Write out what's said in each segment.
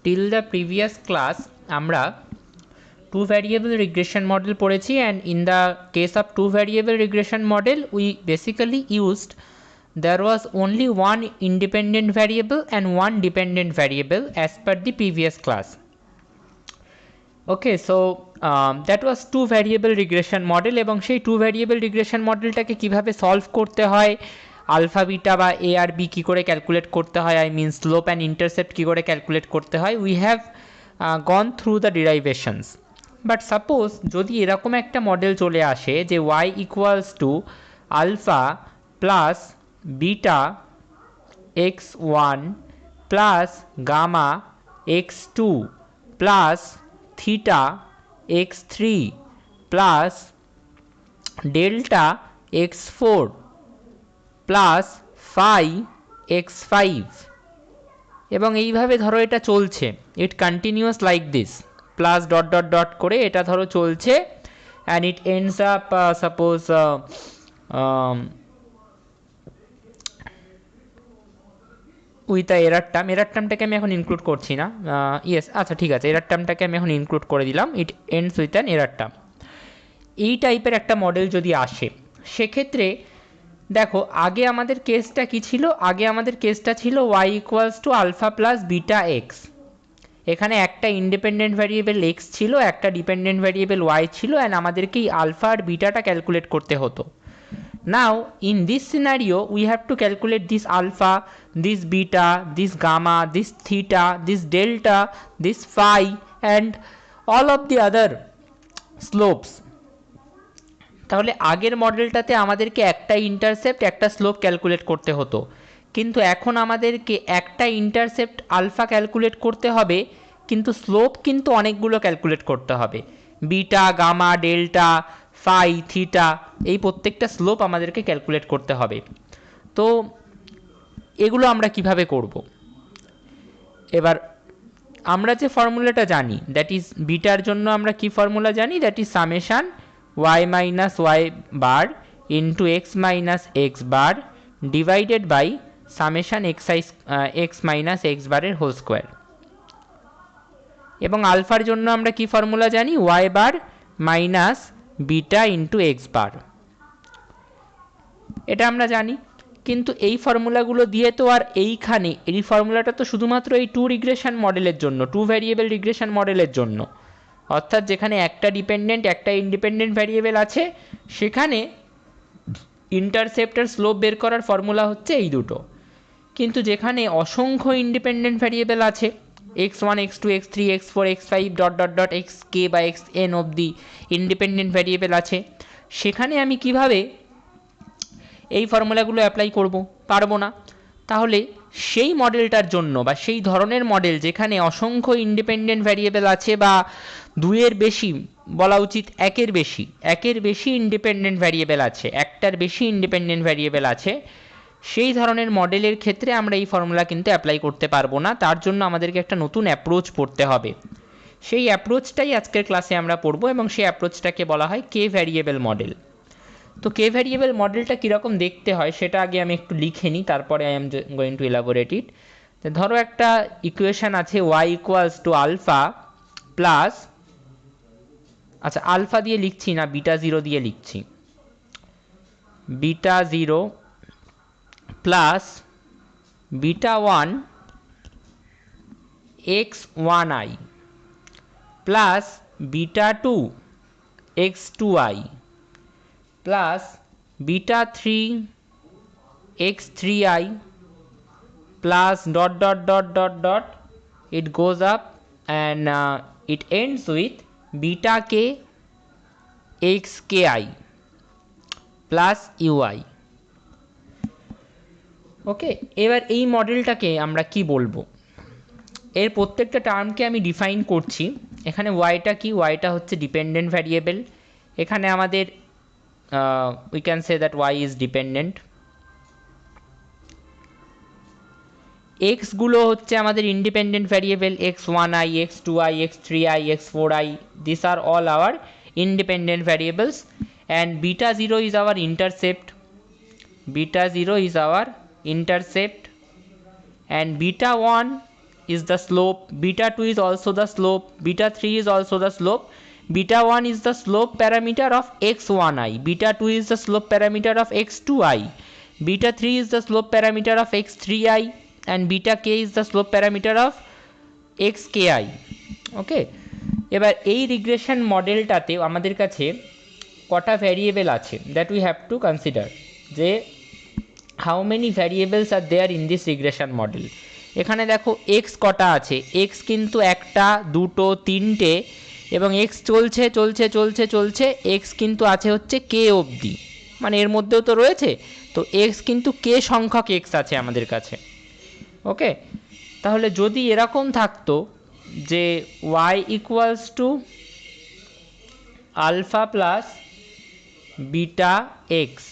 till the previous class আমরা two variable regression model পড়েছি, and in the case of two variable regression model we basically used there was only one independent variable and one dependent variable as per the previous class. Okay, so that was two variable regression model, এবং সেই two variable regression মডেলটাকে কিভাবে solve করতে হয়, alpha beta বা এ আর B কী করে calculate করতে হয়, I mean slope and intercept কী করে ক্যালকুলেট করতে হয়, we have gone through the derivations. But suppose যদি এরকম একটা মডেল চলে আসে যে y equals to alpha plus beta x one plus gamma x two plus theta x three plus delta x four plus phi x five, এবং এইভাবে ধরো এটা চলছে, it continuous like this, plus dot dot dot করে এটা ধরো চলছে, and it ends up suppose with a error term. Error টার্মটাকে আমি এখন ইনক্লুড করছি না, ইয়েস আচ্ছা ঠিক আছে, এরার টার্মটাকে আমি এখন ইনক্লুড করে দিলাম, it ends with an error term. এই টাইপের একটা মডেল যদি আসে, সেক্ষেত্রে দেখো আগে আমাদের কেসটা কি ছিল, আগে আমাদের কেসটা ছিল y equals to alpha plus beta x, এখানে একটা ইন্ডিপেন্ডেন্ট ভ্যারিয়েবল এক্স ছিল, একটা ডিপেন্ডেন্ট ভ্যারিয়েবল ওয়াই ছিল, অ্যান্ড আমাদেরকে এই আলফা আর বিটাটা ক্যালকুলেট করতে হতো। Now in this scenario we have to calculate this alpha, this beta, this gamma, this theta, this delta, this phi and all of the other slopes. তাহলে আগের মডেলটাতে আমাদেরকে একটা intercept একটা স্লোপ ক্যালকুলেট করতে হতো, কিন্তু এখন আমাদেরকে একটা ইন্টারসেপ্ট আলফা ক্যালকুলেট করতে হবে, কিন্তু স্লোপ কিন্তু অনেকগুলো ক্যালকুলেট করতে হবে, beta gamma delta phi theta, এই প্রত্যেকটা স্লোপ আমাদেরকে ক্যালকুলেট করতে হবে। তো এগুলো আমরা কিভাবে করব? এবার আমরা যে ফর্মুলাটা জানি, দ্যাট ইজ বিটার জন্য আমরা কি ফর্মুলা জানি, that is summation Y minus y bar into x minus x bar divided by summation x minus x বারের হোল স্কোয়ার। এবং আলফার জন্য আমরা কি ফর্মুলা জানি, y bar minus beta into x bar, এটা আমরা জানি। কিন্তু এই ফর্মুলাগুলো দিয়ে তো আর এইখানে এই ফর্মুলাটা তো শুধুমাত্র এই টু রিগ্রেশন মডেলের জন্য, টু ভ্যারিয়েবল রিগ্রেশন মডেলের জন্য, অর্থাৎ যেখানে একটা ডিপেন্ডেন্ট একটা ইন্ডিপেন্ডেন্ট ভ্যারিয়েবল আছে, সেখানে ইন্টারসেপ্টার স্লোপ বের করার ফর্মুলা হচ্ছে এই দুটো। কিন্তু যেখানে অসংখ্য ইন্ডিপেন্ডেন্ট ভ্যারিয়েবল আছে, x one x two x three x four x five dot dot dot x k বা এক্স এন অবধি ইন্ডিপেন্ডেন্ট ভ্যারিয়েবল আছে, সেখানে আমি কিভাবে এই ফর্মুলাগুলো অ্যাপ্লাই করব? পারবো না। তাহলে সেই মডেলটার জন্য বা সেই ধরনের মডেল যেখানে অসংখ্য ইন্ডিপেন্ডেন্ট ভ্যারিয়েবল আছে, বা দুইয়ের বেশি, বলা উচিত একের বেশি ইন্ডিপেন্ডেন্ট ভ্যারিয়েবল আছে, একটার বেশি ইন্ডিপেন্ডেন্ট ভ্যারিয়েবল আছে, সেই ধরনের মডেলের ক্ষেত্রে আমরা এই ফর্মুলা কিন্তু অ্যাপ্লাই করতে পারবো না। তার জন্য আমাদেরকে একটা নতুন অ্যাপ্রোচ পড়তে হবে। সেই অ্যাপ্রোচটাই আজকের ক্লাসে আমরা পড়বো, এবং সেই অ্যাপ্রোচটাকে বলা হয় কে ভ্যারিয়েবল মডেল। তো কে ভ্যারিয়েবল মডেলটা কীরকম দেখতে হয় সেটা আগে আমি একটু লিখে নিই, তারপরে I am going to elaborate it. ধরো একটা ইকুয়েশন আছে y equals to alpha plus, আচ্ছা আলফা দিয়ে লিখছি না, বিটা জিরো দিয়ে লিখছি, beta zero plus beta one x one i plus beta two x two i plus beta 3 x 3i plus dot dot dot dot dot, it goes up and it ends with beta k x ki plus ui. ওকে, এবার এই মডেলটাকে আমরা কি বলবো, এর প্রত্যেকটা টার্মকে আমি define করছি। এখানে ওয়াইটা কি, ওয়াইটা হচ্ছে ডিপেন্ডেন্ট ভ্যারিয়েবল, এখানে আমাদের we can say that y is dependent, x গুলো হচ্ছে আমাদের independent variable, x1i x2i x3i x4i, these are all our independent variables, and beta 0 is our intercept, beta 0 is our intercept, and beta 1 is the slope, beta 2 is also the slope, beta 3 is also the slope. Beta 1 is the slope parameter of x1i, beta 2 is the slope parameter of x2i, beta 3 is the slope parameter of x3i, and beta k is the slope parameter of xki. Okay, এবার এই regression মডেলটাতে আমাদের কাছে কটা variable আছে, that we have to consider, যে how many variables are there in this regression model. এখানে দেখো এক্স কটা আছে, এক্স কিন্তু একটা, দুটো, তিনটে, এবং এক্স চলছে চলছে চলছে চলছে, এক্স কিন্তু আছে হচ্ছে কে অবধি, মানে এর মধ্যেও তো রয়েছে, তো এক্স কিন্তু কে সংখ্যক এক্স আছে আমাদের কাছে। ওকে, তাহলে যদি এরকম থাকতো যে y equals to alpha plus beta x,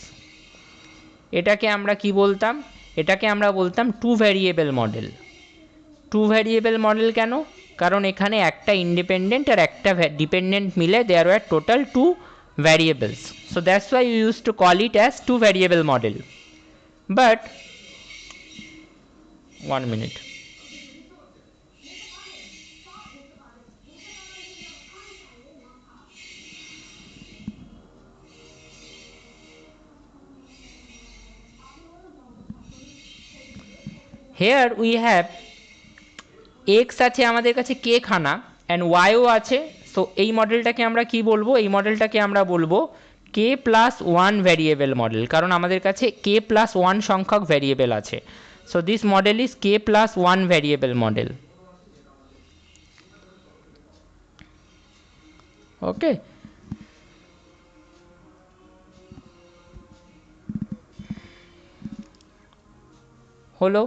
এটাকে আমরা কি বলতাম, এটাকে আমরা বলতাম two variable model. Two variable model কেন, কারণ এখানে একটা ইন্ডিপেন্ডেন্ট আর একটা ডিপেন্ডেন্ট মিলে there were total two variables, so that's why you used to call it as two variable model. But 1 minute, here we have x আছে আমাদের কাছে k খানা অ্যান্ড yও আছে, সো এই মডেলটাকে আমরা কি বলবো, এই মডেলটাকে আমরা বলবো k plus one variable model, কারণ আমাদের কাছে k প্লাস ওয়ান সংখ্যক ভ্যারিয়েবল আছে। So this model is k plus one variable model. Okay, হলো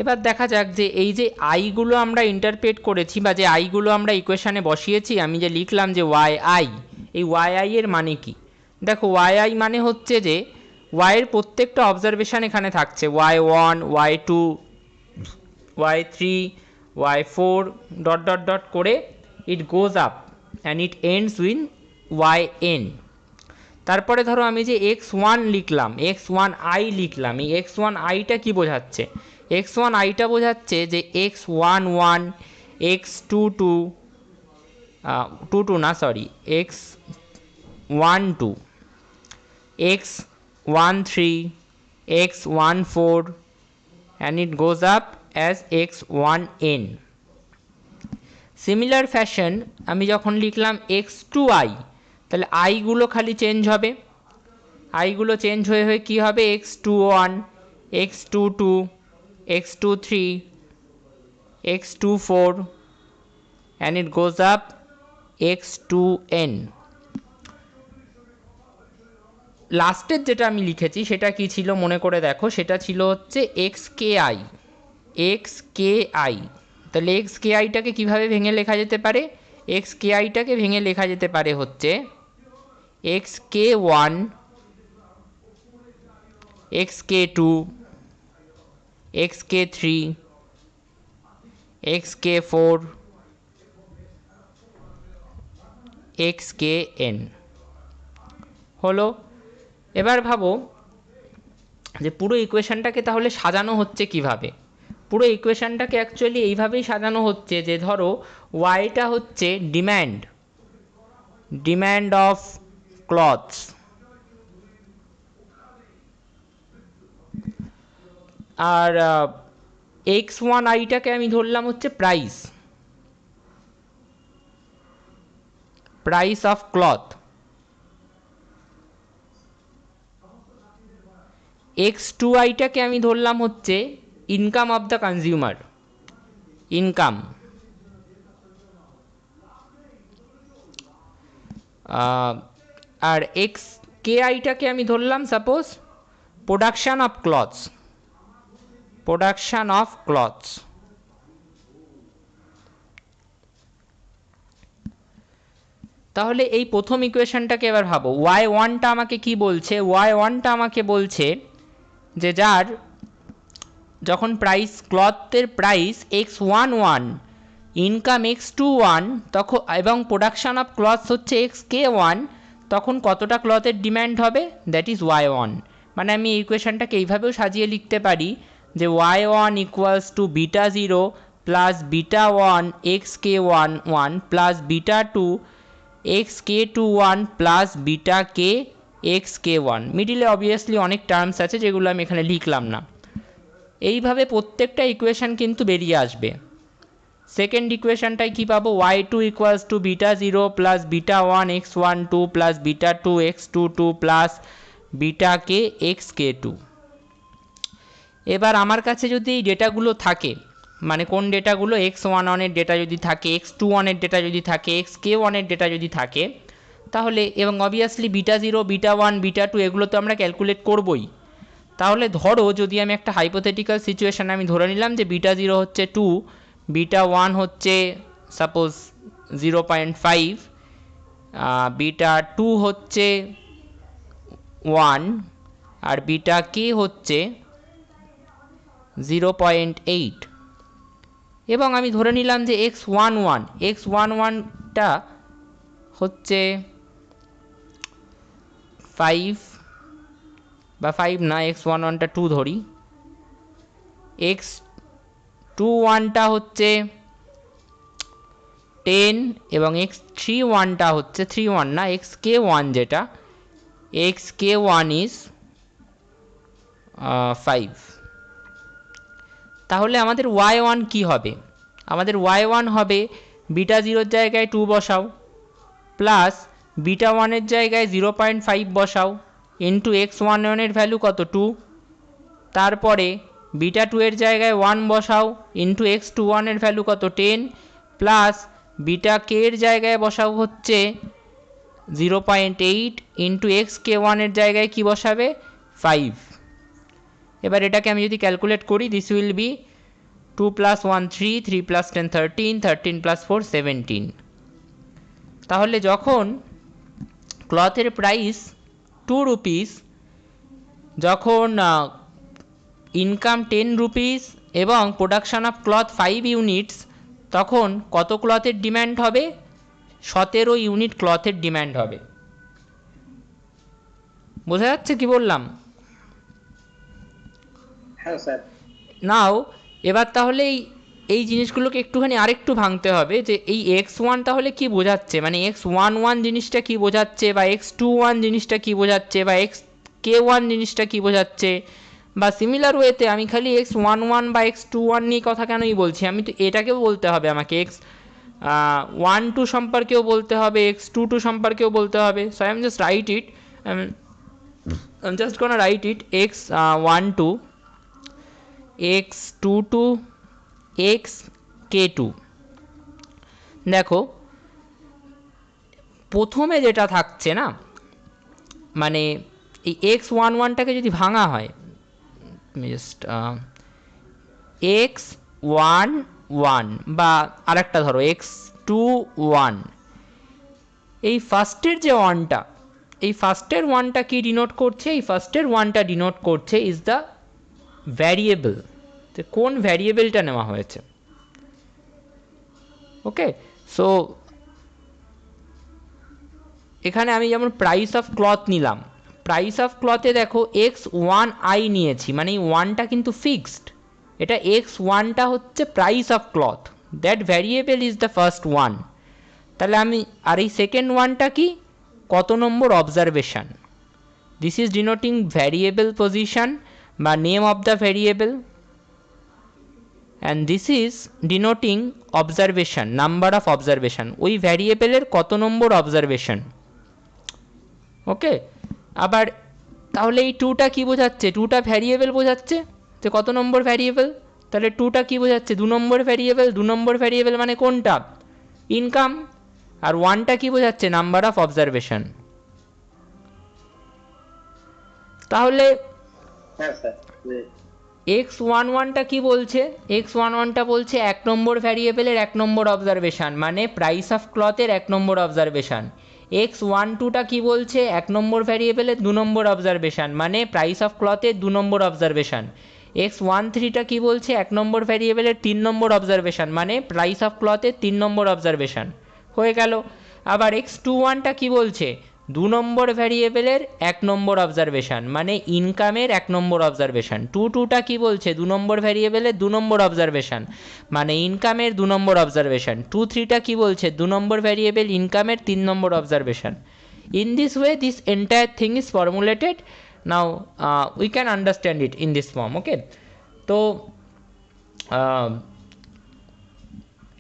এবার দেখা যাক যে এই যে আইগুলো আমরা ইন্টারপ্রেট করেছি বা যে আইগুলো আমরা ইকুয়েশানে বসিয়েছি, আমি যে লিখলাম যে ওয়াই আই, এই ওয়াই আই এর মানে কি, দেখো ওয়াই আই মানে হচ্ছে যে ওয়াইয়ের প্রত্যেকটা অবজারভেশান এখানে থাকছে, y one, y two, y three, y four, dot dot dot করে it goes up and it ends with y n. তারপরে ধরো আমি যে এক্স ওয়ান লিখলাম, এক্স ওয়ান আই লিখলাম, এই এক্স ওয়ান আইটা কী বোঝাচ্ছে, এক্স ওয়ান আইটা বোঝাচ্ছে যে x one one, x two two, two two না sorry, x one two, x one three, x one four, and it goes up as x one n. Similar fashion আমি যখন লিখলাম x two I, তাহলে আইগুলো খালি change হবে, আইগুলো change হয়ে হয়ে কী হবে, x two one, x two two, x two three, x two four, and it goes up x two n. লাস্টের যেটা আমি লিখেছি সেটা কি ছিল মনে করে দেখো, সেটা ছিল হচ্ছে x K I, x K I. তাহলে এক্স কে আইটাকে কীভাবে ভেঙে লেখা যেতে পারে, এক্স কে আইটাকে ভেঙে লেখা যেতে পারে হচ্ছে x k one, x k two, x k three, x K four, x k N. হলো, এবার ভাবো যে পুরো ইকুয়েশনটাকে তাহলে সাজানো হচ্ছে কিভাবে। পুরো ইকুয়েশনটাকে অ্যাকচুয়ালি এইভাবেই সাজানো হচ্ছে যে ধরো ওয়াইটা হচ্ছে ডিম্যান্ড, ডিম্যান্ড অফ ক্লথস, আর এক্স ওয়ান আইটাকে আমি ধরলাম হচ্ছে price, price of cloth, x two আইটাকে আমি ধরলাম হচ্ছে income of the consumer, income, আর এক্স কে আইটাকে আমি ধরলাম suppose production of clothes, production of clothes. তাহলে এই প্রথম ইকুয়েশনটাকে এবার ভাবো, ওয়াই ওয়ানটা আমাকে কি বলছে, ওয়াই ওয়ানটা আমাকে বলছে যে যার যখন প্রাইস ক্লথের price x one one, income x two one, তখন এবং প্রোডাকশান অফ ক্লথস হচ্ছে এক্স কে ওয়ান, তখন কতটা ক্লথের ডিম্যান্ড হবে, দ্যাট ইজ ওয়াই ওয়ান। মানে আমি এই ইকুয়েশনটাকে এইভাবেও সাজিয়ে লিখতে পারি যে y one equals to beta zero plus beta one x k one one plus beta two x k two one plus beta k x k one. মিডিলে অবভিয়াসলি অনেক টার্মস আছে যেগুলো আমি এখানে লিখলাম না। এইভাবে প্রত্যেকটা ইকুয়েশন কিন্তু বেরিয়ে আসবে। সেকেন্ড ইকুয়েশনটাই কী পাবো, y two equals to beta zero plus beta one x one two plus beta two x two two plus beta k x k two. এবার আমার কাছে যদি এই ডেটাগুলো থাকে, মানে কোন ডেটাগুলো, এক্স ওয়ান ওয়ানের ডেটা যদি থাকে, এক্স টু ওয়ানের ডেটা যদি থাকে, এক্স কে ওয়ানের ডেটা যদি থাকে, তাহলে এবং obviously beta zero beta one beta two এগুলো তো আমরা ক্যালকুলেট করবই। তাহলে ধরো যদি আমি একটা হাইপোথেটিক্যাল সিচুয়েশান আমি ধরে নিলাম যে বিটা জিরো হচ্ছে টু, বিটা ওয়ান হচ্ছে সাপোজ 0.5, বিটা টু হচ্ছে 1 আর বিটা কে হচ্ছে 0.8, এবং আমি ধরে নিলাম যে এক্স ওয়ান ওয়ানটা হচ্ছে 5 বা 5 না, এক্স ওয়ান ওয়ানটা 2 ধরি, এক্স টু ওয়ানটা হচ্ছে 10 এবং এক্স থ্রি ওয়ানটা হচ্ছে 3 ওয়ান না, এক্স কে ওয়ান যেটা, এক্স কে ওয়ান ইজ 5। তাহলে আমাদের ওয়াই ওয়ান কী হবে, আমাদের ওয়াই ওয়ান হবে বিটা জিরোর জায়গায় 2 বসাও প্লাস বিটা ওয়ানের জায়গায় 0.5 বসাও ইন্টু এক্স ওয়ান ওয়ানের ভ্যালু কত 2, তারপরে বিটা টু এর জায়গায় 1 বসাও ইন্টু এক্স টু ওয়ানের ভ্যালু কত 10 প্লাস বিটা কে এর জায়গায় বসাও হচ্ছে 0.8 ইন্টু এক্স কে ওয়ানের জায়গায় কি বসাবে 5। এবার এটাকে আমি যদি ক্যালকুলেট করি, দিস উইল বি 2 + 1 3, 3 + 10 13, 13 + 4 17। তাহলে যখন ক্লথের প্রাইস 2 রুপিস, যখন ইনকাম 10 রুপিস এবং প্রোডাকশান অফ ক্লথ 5 ইউনিটস, তখন কত ক্লথের ডিম্যান্ড হবে, 17 ইউনিট ক্লথের ডিম্যান্ড হবে। বোঝা যাচ্ছে কি বললাম? হ্যাঁ স্যার। নাও এবার তাহলে এই জিনিসগুলোকে একটুখানি আরেকটু ভাঙতে হবে যে এই এক্স ওয়ান তাহলে কি বোঝাচ্ছে, মানে এক্স ওয়ান ওয়ান জিনিসটা কি বোঝাচ্ছে, বা এক্স টু ওয়ান জিনিসটা কি বোঝাচ্ছে, বা এক্স কে ওয়ান জিনিসটা কি বোঝাচ্ছে, বা সিমিলার ওয়েতে আমি খালি এক্স ওয়ান ওয়ান বা এক্স টু ওয়ান নিয়ে কথা কেনই বলছি, আমি তো এটাকেও বলতে হবে, আমাকে এক্স ওয়ান টু সম্পর্কেও বলতে হবে, এক্স টু টু সম্পর্কেও বলতে হবে। So I am just right it, I'm just gonna write it x 1 2 x 2 2 x k2। দেখো প্রথমে যেটা থাকছে না, মানে এই এক্স ওয়ান ওয়ানটাকে যদি ভাঙা হয়, জাস্ট এক্স ওয়ান ওয়ান বা আরেকটা ধরো এক্স টু ওয়ান, এই ফার্স্টের যে ওয়ানটা, এই ফার্স্টের ওয়ানটা কি ডিনোট করছে, এই ফার্স্টের ওয়ানটা ডিনোট করছে ইজ দ্য ভ্যারিয়েবল, যে কোন ভ্যারিয়েবলটা নেওয়া হয়েছে। ওকে, সো এখানে আমি যেমন প্রাইস অফ ক্লথ নিলাম, প্রাইস অফ ক্লথে দেখো এক্স ওয়ান আই নিয়েছি, মানে এই ওয়ানটা কিন্তু ফিক্সড, এটা এক্স ওয়ানটা হচ্ছে price of cloth, that variable is the first one. তাহলে আমি আর এই সেকেন্ড ওয়ানটা কি, কত নম্বর observation, this is denoting variable position বা name of the variable, and this is denoting observation, number of observation, ওই ভ্যারিয়েবলের কত নম্বর অবজারভেশন। ওকে, আবার তাহলে এই টুটা কী বোঝাচ্ছে, টুটা ভ্যারিয়েবল বোঝাচ্ছে, যে কত নম্বর ভ্যারিয়েবল, তাহলে টুটা কী বোঝাচ্ছে, 2 নম্বর ভ্যারিয়েবল, 2 নম্বর ভ্যারিয়েবল মানে কোনটা, ইনকাম, আর ওয়ানটা কী বোঝাচ্ছে, নাম্বার অফ অবজারভেশন। তাহলে এক্স ওয়ান ওয়ানটা কী বলছে, এক্স ওয়ান ওয়ানটা বলছে 1 নম্বর ভ্যারিয়েবলের 1 নম্বর অবজারভেশন, মানে প্রাইস অফ ক্লথের 1 নম্বর অবজারভেশন। x12টা কি বলছে, 1 নম্বর ভ্যারিয়েবলের 2 নম্বর অবজারভেশন, মানে প্রাইস অফ ক্লথের 2 নম্বর অবজারভেশন। x13টা কি বলছে, 1 নম্বর ভ্যারিয়েবলের 3 নম্বর অবজারভেশন, মানে প্রাইস অফ ক্লথের 3 নম্বর অবজারভেশন হয়ে গেল। আবার x21টা কি বলছে, 2 নম্বর ভ্যারিয়েবলের 1 নম্বর অবজারভেশন, মানে ইনকামের 1 নম্বর অবজারভেশন। 22টা কি বলছে, 2 নম্বর ভ্যারিয়েবলের 2 নম্বর অবজারভেশন, মানে ইনকামের 2 নম্বর অবজারভেশন। 23টা কি বলছে, 2 নম্বর ভ্যারিয়েবল ইনকামের 3 নম্বর observation. In this way this entire thing is formulated. Now we can understand it in this form. Okay, তো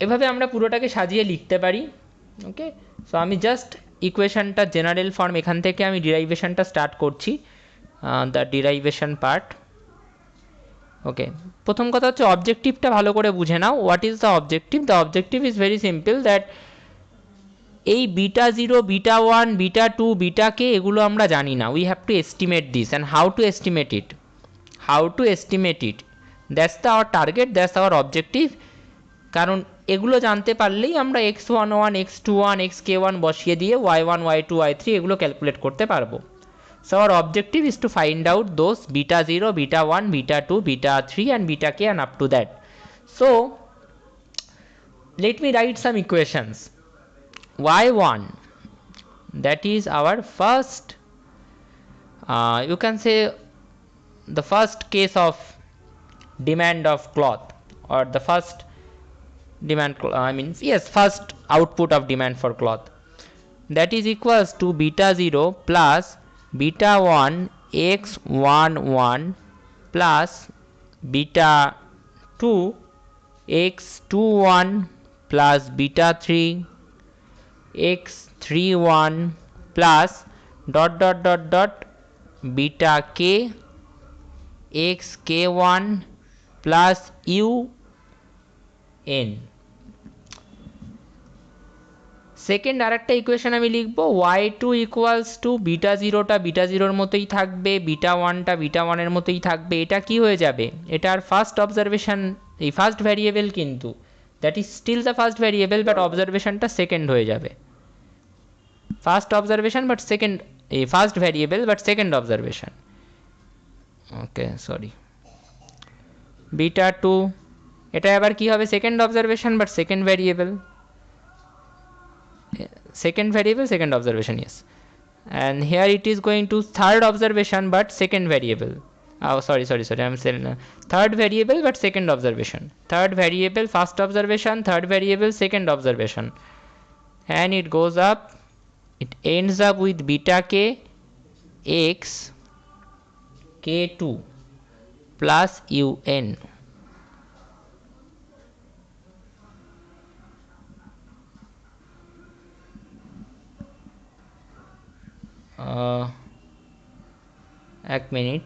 এভাবে আমরা পুরোটাকে সাজিয়ে লিখতে পারি। ওকে, সো আমি জাস্ট ইকুয়েশনটা জেনারেল ফর্ম, এখান থেকে আমি ডিরাইভেশনটা স্টার্ট করছি, দ্য ডিরাইভেশন পার্ট। ওকে, প্রথম কথা হচ্ছে অবজেক্টিভটা ভালো করে বুঝে নাও। What is the objective? The objective is very simple, that এই beta zero, beta one, beta two, beta k, এগুলো আমরা জানি না। We have to estimate this, and how to estimate it, that's the our target, that's our objective. কারণ এগুলো জানতে পারলেই আমরা x11, x21, xk1 বসিয়ে দিয়ে y1, y2, y3 এগুলো ক্যালকুলেট করতে পারবো। So our objective is to find out those beta 0, beta 1, beta 2, beta 3 and beta k and up to that. So let me write some equations. y1, that is our first, you can say the first case of demand of cloth, or the first demand, first output of demand for cloth, that is equals to beta 0 plus beta 1 x11 plus beta 2 x21 plus beta 3 x31 plus dot dot dot dot beta k xk1 plus un। Second আরেকটা equation আমি লিখব, y2 equals to beta জিরোটা beta জিরোর মতোই থাকবে, beta ওয়ানটা beta ওয়ানের মতোই থাকবে। এটা কি হয়ে যাবে, এটার ফার্স্ট অবজারভেশন, এই ফার্স্ট ভ্যারিয়েবল কিন্তু, that is still the first variable, but অবজারভেশনটা সেকেন্ড হয়ে যাবে। ফার্স্ট অবজারভেশন বাট সেকেন্ড, এই first variable but second observation. Okay, sorry, beta two, এটা আবার কি হবে, second observation but second variable, second variable second observation, yes, and here it is going to third observation but second variable, oh sorry I'm saying third variable but second observation, third variable first observation, third variable second observation, and it goes up, it ends up with beta k x k2 plus un। এক minute,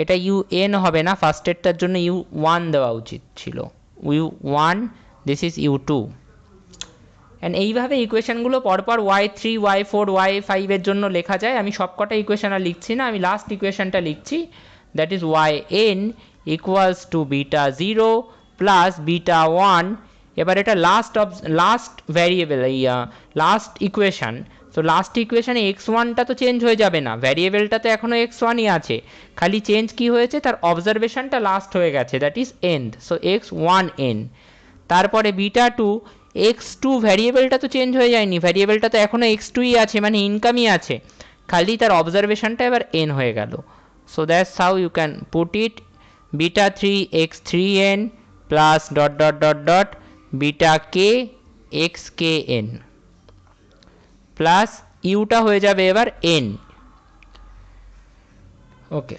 এটা un হবে না, ফার্স্টেরটার জন্য u1 দেওয়া উচিত ছিল, u1, this is u2। And এইভাবে ইকুয়েশানগুলো পরপর y3, y4, y5 এর জন্য লেখা যায়। আমি সবকটা ইকুয়েশান আর লিখছি না, আমি লাস্ট ইকুয়েশানটা লিখছি, that is yn equals to beta 0 plus beta 1। এবার এটা লাস্ট ভ্যারিয়েবল, এই লাস্ট ইকুয়েশান। তো লাস্ট ইকুয়েশানে x1টা তো চেঞ্জ হয়ে যাবে না, ভ্যারিয়েবলটা তো এখনও x1ই আছে, খালি চেঞ্জ কি হয়েছে, তার অবজারভেশনটা লাস্ট হয়ে গেছে, that is and, so x1n। তারপরে বিটা 2 x2, ভ্যারিয়েবলটা তো চেঞ্জ হয়ে যায়নি, ভ্যারিয়েবলটা তো এখনও x2ই আছে, মানে ইনকামই আছে, খালি তার অবজারভেশনটা এবার n হয়ে গেল। So that's how you can put it, beta 3 x3n plus dot dot dot dot beta k xkn plus ইউটা হয়ে যাবে এবার n। ওকে,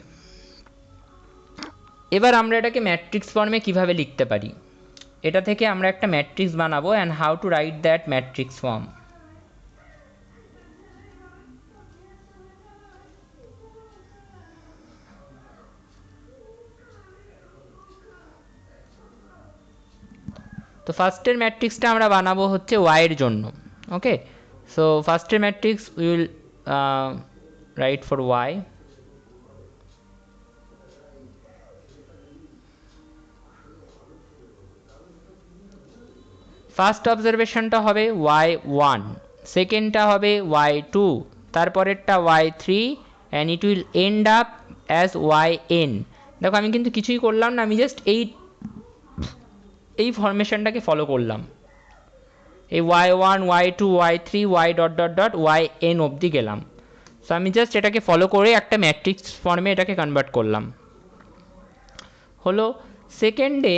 এবার আমরা এটাকে ম্যাট্রিক্স ফর্মে কিভাবে লিখতে পারি, এটা থেকে আমরা একটা ম্যাট্রিক্স বানাবো, and how to write that matrix form. তো ফার্স্টের ম্যাট্রিক্সটা আমরা বানাবো হচ্ছে y এর জন্য। ওকে, সো ফার্স্টের matrix we will write for y, first অবজারভেশনটা হবে y1, সেকেন্ডটা হবে y2, তারপরেরটা y3 and it will end up as yn। দেখো আমি কিন্তু কিছুই করলাম না, আমি জাস্ট এই ফরমেশনটাকে ফলো করলাম, এই y1 y2 y3 y dot dot dot yn অবধি গেলাম। সো আমি জাস্ট এটাকে ফলো করে একটা ম্যাট্রিক্স ফর্মে এটাকে কনভার্ট করলাম। হলো সেকেন্ডে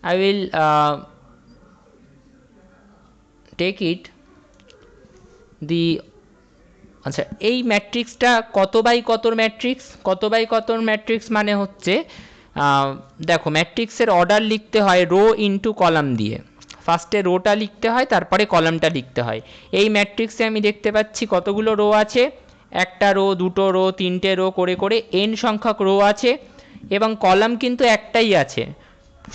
আই উইল টেক ইট দি, আচ্ছা এই ম্যাট্রিক্সটা কত বাই কতর ম্যাট্রিক্স, কত বাই কতর ম্যাট্রিক্স মানে হচ্ছে দেখো ম্যাট্রিক্সের অর্ডার লিখতে হয় রো ইন্টু কলাম দিয়ে, ফার্স্টে রোটা লিখতে হয় তারপরে কলামটা লিখতে হয়। এই ম্যাট্রিক্সে আমি দেখতে পাচ্ছি কতগুলো রো আছে, একটা রো, দুটো রো, তিনটে রো করে করে n সংখ্যক রো আছে, এবং কলাম কিন্তু একটাই আছে,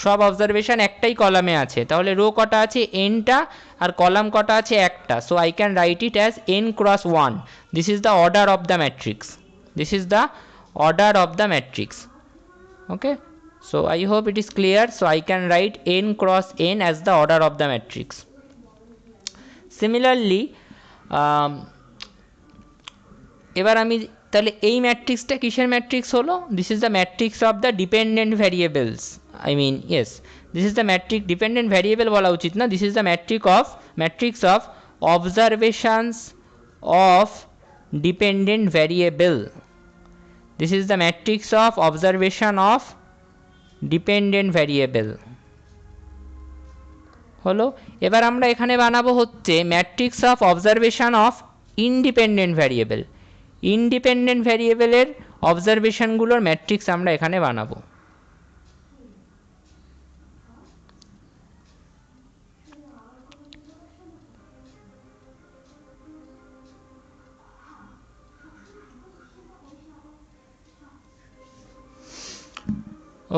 সব অবজারভেশন একটাই কলামে আছে। তাহলে রো কটা আছে nটা, আর কলাম কটা আছে একটা। So I can write it as n cross 1। This is the order of the matrix, this is the order of the matrix. Okay, so I hope it is clear. So I can write n cross n as the order of the matrix. Similarly এবার আমি তাহলে এই ম্যাট্রিক্সটা কিসের matrix হলো, this is the matrix of the dependent variables, I mean yes this is the matrix, dependent variable বলা উচিত না, this is the matrix of observations of dependent variable. This is the matrix of observation of dependent variable হলো। এবার আমরা এখানে বানাবো হচ্ছে matrix of observation of independent variable. Independent ভ্যারিয়েবলের অবজারভেশনগুলোর ম্যাট্রিক্স আমরা এখানে বানাবো।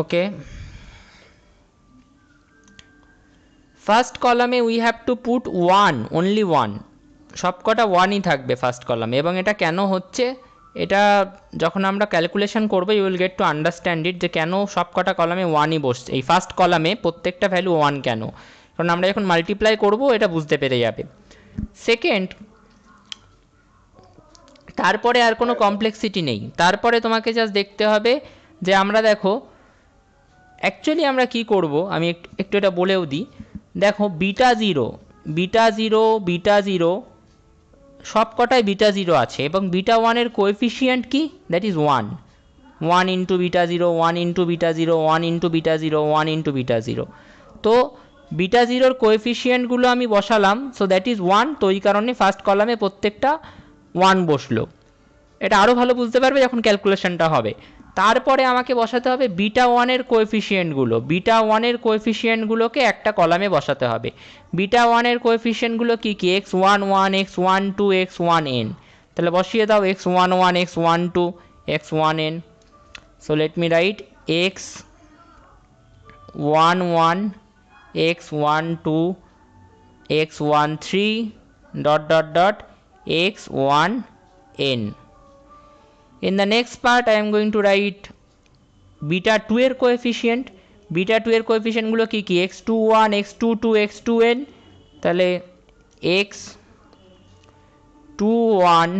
Okay, ফার্স্ট কলামে we have to put one, only one, সবকটা ওয়ানই থাকবে ফার্স্ট কলামে। এবং এটা কেন হচ্ছে, এটা যখন আমরা ক্যালকুলেশন করবো you will get to understand it, যে কেন সবকটা কলামে ওয়ানই বসছে, এই ফার্স্ট কলামে প্রত্যেকটা ভ্যালু ওয়ান কেন, কারণ আমরা যখন মাল্টিপ্লাই করবো এটা বুঝতে পেরে যাবে। সেকেন্ড, তারপরে আর কোনো কমপ্লেক্সিটি নেই, তারপরে তোমাকে জাস্ট দেখতে হবে যে আমরা দেখো অ্যাকচুয়ালি আমরা কি করব, আমি একটু এটা বলেও দিই। দেখো beta zero, beta zero, beta zero সব কটায় বিটা জিরো আছে, এবং বিটা ওয়ানের কোএফিসিয়েন্ট কি, that is one, one into beta zero, one into beta zero, one into beta zero, one into beta zero. তো বিটা জিরোর কোএফিসিয়েন্টগুলো আমি বসালাম, সো দ্যাট ইজ ওয়ান। তো এই কারণে ফার্স্ট কলামে প্রত্যেকটা ওয়ান বসলো। এটা আরও ভালো বুঝতে পারবে যখন ক্যালকুলেশনটা হবে। তারপরে আমাকে বসাতে হবে বিটা ওয়ানের কোএফিসিয়েন্টগুলো, বিটা ওয়ানের কোএফিসিয়েন্টগুলোকে একটা কলামে বসাতে হবে। বিটা ওয়ানের কোএফিসিয়েন্টগুলো কী কী, x one one, x one two, x one n. তাহলে বসিয়ে দাও x one one, x one two, x one n. So let me write x one one, x one two, x one three, dot dot dot, x one n. In the next part I am going to write beta 2 এর coefficient, beta 2 এর coefficient গুলো কি কি, x21, x22, x2n। তাহলে x21,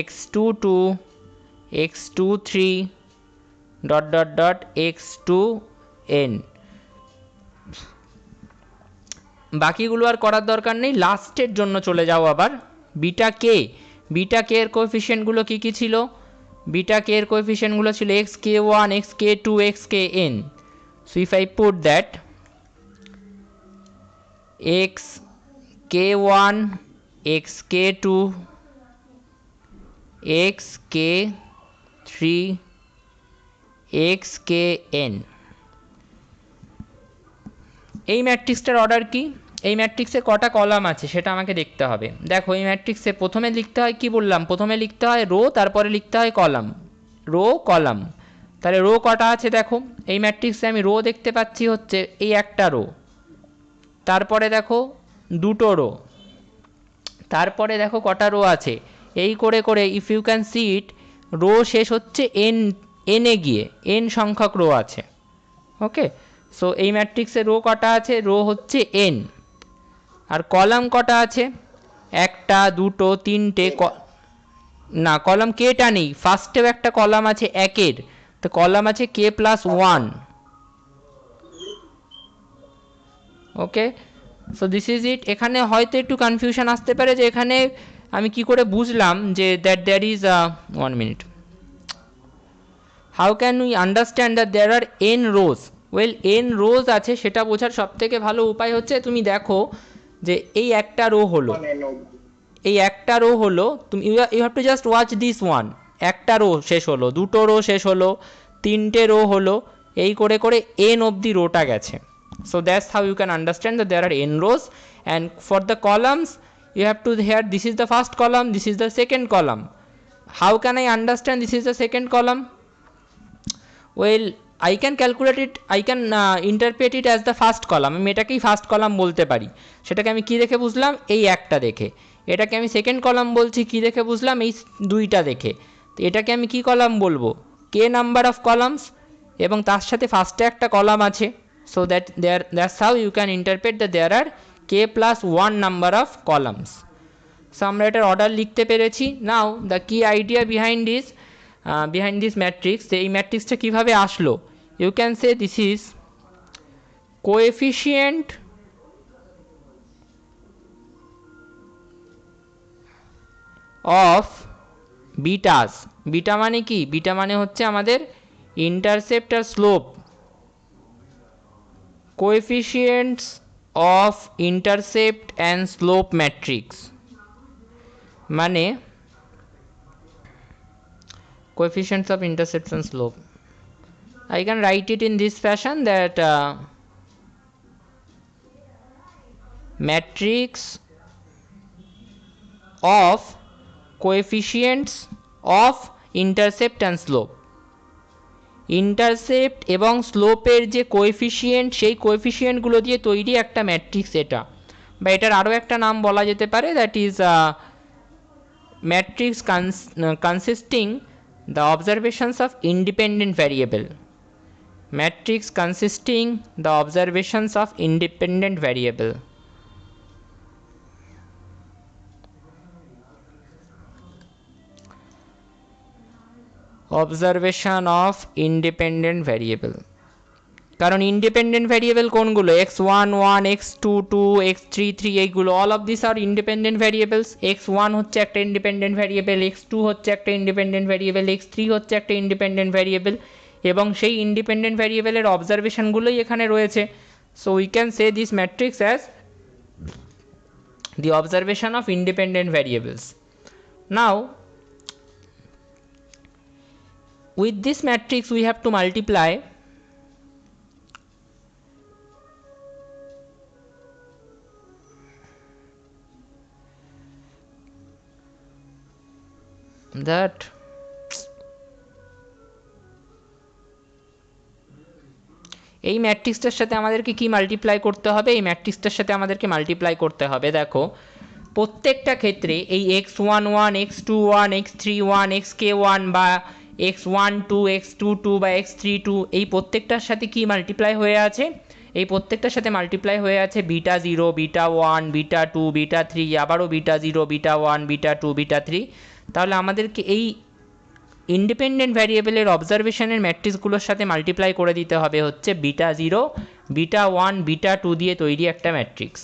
x22, x23, dot dot dot, x2n। বাকিগুলো আর করার দরকার নেই, লাস্টের জন্য চলে যাও আবার বিটা কে। বিটা কে এর কোএফিসিয়েন্টগুলো কী কী ছিল, বিটা কে এর কোএফিসিয়েন্টগুলো ছিল x k one, x k two, x k n. So if I put that x k one, x k two, x k three, x k n, এই ম্যাট্রিক্সটার অর্ডার কি, এই ম্যাট্রিক্সে কটা কলাম আছে সেটা আমাকে দেখতে হবে। দেখো এই ম্যাট্রিক্সে প্রথমে লিখতে হয়, কি বললাম, প্রথমে লিখতে হয় রো, তারপরে লিখতে হয় কলাম, রো কলাম। তাহলে রো কটা আছে দেখো, এই ম্যাট্রিক্সে আমি রো দেখতে পাচ্ছি হচ্ছে এই একটা রো, তারপরে দেখো দুটো রো, তারপরে দেখো কটা রো আছে, এই করে করে if you can see it, row শেষ হচ্ছে এন, এনে গিয়ে এন সংখ্যক রো আছে। ওকে, সো এই ম্যাট্রিক্সে রো কটা আছে, রো হচ্ছে n, আর কলাম কটা আছে, একটা দুটো তিনটে, না কলাম কেটা নেই, ফার্স্টেও একটা কলাম আছে একের, তো কলাম আছে k plus one. Okay, so this is it. এখানে হয়তো একটু কনফিউশন আসতে পারে যে এখানে আমি কি করে বুঝলাম যে that there is 1 minute, how can we understand that there are n rows. Well n rows আছে সেটা বোঝার সবথেকে ভালো উপায় হচ্ছে তুমি দেখো যে এই একটা রো হলো, এই একটা রো হলো, তুমি you have to just watch this one, একটা রো শেষ হলো, দুটো রো শেষ হলো, তিনটে রো হলো, এই করে করে এন অবধি রোটা গেছে। So that's how you can understand that there are n rows, and for the columns you have to here this is the first column, this is the second column. How can I understand this is the second column? Well, I can calculate it, I can interpret it as the first column. আমি এটাকেই first column বলতে পারি। সেটাকে আমি কি দেখে বুঝলাম, এই একটা দেখে। এটাকে আমি সেকেন্ড কলাম বলছি কি দেখে বুঝলাম, এই দুইটা দেখে। তো এটাকে আমি কি কলাম বলবো, কে নাম্বার অফ কলামস, এবং তার সাথে ফার্স্টে একটা কলাম আছে। So that's how you can interpret that there are k plus 1 number of columns. So আমরা এটার অর্ডার লিখতে পেরেছি। নাও দ্য কি আইডিয়া behind this matrix, এই ম্যাট্রিক্সটা কিভাবে আসলো, you can say this is coefficient of betas. Beta মানে কি, বিটা মানে হচ্ছে আমাদের ইন্টারসেপ্ট আর slope, coefficients of intercept and slope matrix, মানে coefficients of intercept and slope. I can write it in this fashion that matrix of coefficients of intercept and slope. Intercept এবং স্লোপের যে coefficient, সেই কোএফিসিয়েন্টগুলো দিয়ে তৈরি একটা ম্যাট্রিক্স এটা, বা এটার আরও একটা নাম বলা যেতে পারে, that is matrix consisting the observations of independent variable, matrix consisting the observations of independent variable. Observation of independent variable, কারণ ইন্ডিপেন্ডেন্ট ভ্যারিয়েবল কোনগুলো, x1 1, x2 2, x3 3, এইগুলো all of this are independent variables. x1 হচ্ছে একটা independent variable, x2 হচ্ছে একটা independent variable, x3 হচ্ছে একটা independent variable, এবং সেই ইন্ডিপেন্ডেন্ট ভ্যারিয়েবলের অবজারভেশনগুলোই এখানে রয়েছে। So we can say this matrix as the observation of independent variables. Now with this matrix we have to multiply that এই ম্যাট্রিক্সটার সাথে আমাদেরকে কি মাল্টিপ্লাই করতে হবে, এই ম্যাট্রিক্সটার সাথে আমাদেরকে মাল্টিপ্লাই করতে হবে। দেখো প্রত্যেকটা ক্ষেত্রে এই x1 1, x2 1, x3 1, xk 1 বা x1 2, x2 2 বা x3 2, এই প্রত্যেকটার সাথে কি মাল্টিপ্লাই হয়ে আছে, এই প্রত্যেকটার সাথে মাল্টিপ্লাই হয়ে আছে বিটা 0, বিটা 1, বিটা 2, বিটা 3, আবারও বিটা 0, বিটা 1, বিটা 2, বিটা 3। তাহলে আমাদেরকে এই ইন্ডিপেন্ডেন্ট ভ্যারিয়েবলের অবজারভেশনের ম্যাট্রিক্সগুলোর সাথে মাল্টিপ্লাই করে দিতে হবে হচ্ছে বিটা 0, বিটা 1, বিটা 2 দিয়ে তৈরি একটা matrix.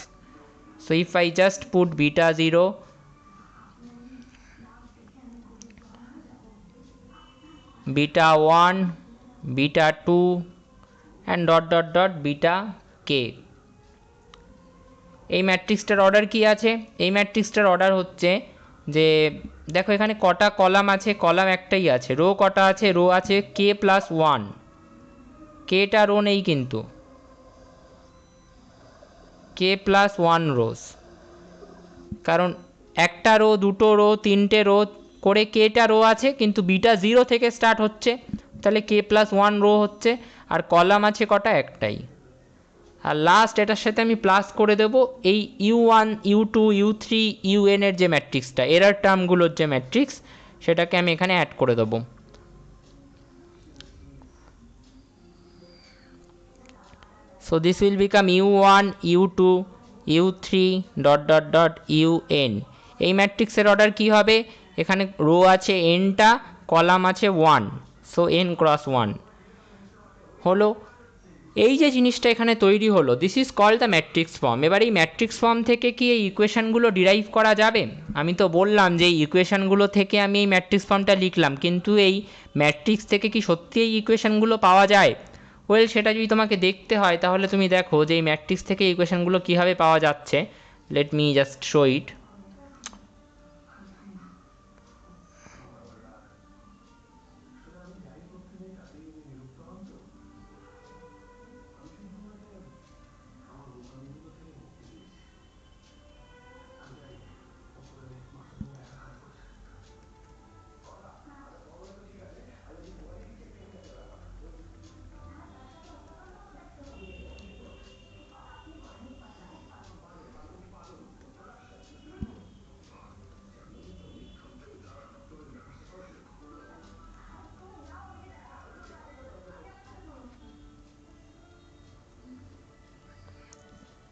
So if I just put beta 0, beta 1, beta 2 and dot dot dot beta k, এই ম্যাট্রিক্সটার অর্ডার কি আছে, এই ম্যাট্রিক্সটার অর্ডার হচ্ছে যে দেখো এখানে কটা কলাম আছে, কলাম একটাই আছে, রো কটা আছে, রো আছে কে প্লাস 1, কেটা রো নেই কিন্তু, কে প্লাস 1 রোজ, কারণ একটা রো, দুটো রো, তিনটে রো করে কেটা রো আছে, কিন্তু বিটা 0 থেকে স্টার্ট হচ্ছে, তাহলে কে প্লাস 1 রো হচ্ছে, আর কলাম আছে কটা, একটাই। আর লাস্ট এটার সাথে আমি প্লাস করে দেব এই u1 u2 u3 un এর যে ম্যাট্রিক্সটা, এরার টার্মগুলোর যে ম্যাট্রিক্স, সেটাকে আমি এখানে অ্যাড করে দেবো। So this will become u1 u2 u3 dot dot dot un। এই ম্যাট্রিক্সের অর্ডার কি হবে, এখানে রো আছে nটা, কলাম আছে 1, সো n ক্রস 1 হলো। এই যে জিনিসটা এখানে তৈরি হলো, this is called the matrix form. এবার এই ম্যাট্রিক্স ফর্ম থেকে কি এই ইকুয়েশানগুলো ডিরাইভ করা যাবে? আমি তো বললাম যে এই ইকুয়েশানগুলো থেকে আমি এই ম্যাট্রিক্স ফর্মটা লিখলাম, কিন্তু এই ম্যাট্রিক্স থেকে কি সত্যি এই ইকুয়েশানগুলো পাওয়া যায়? ওয়েল, সেটা যদি তোমাকে দেখতে হয় তাহলে তুমি দেখো যে এই ম্যাট্রিক্স থেকে এই ইকুয়েশানগুলো কীভাবে পাওয়া যাচ্ছে। লেট মি জাস্ট শো ইট।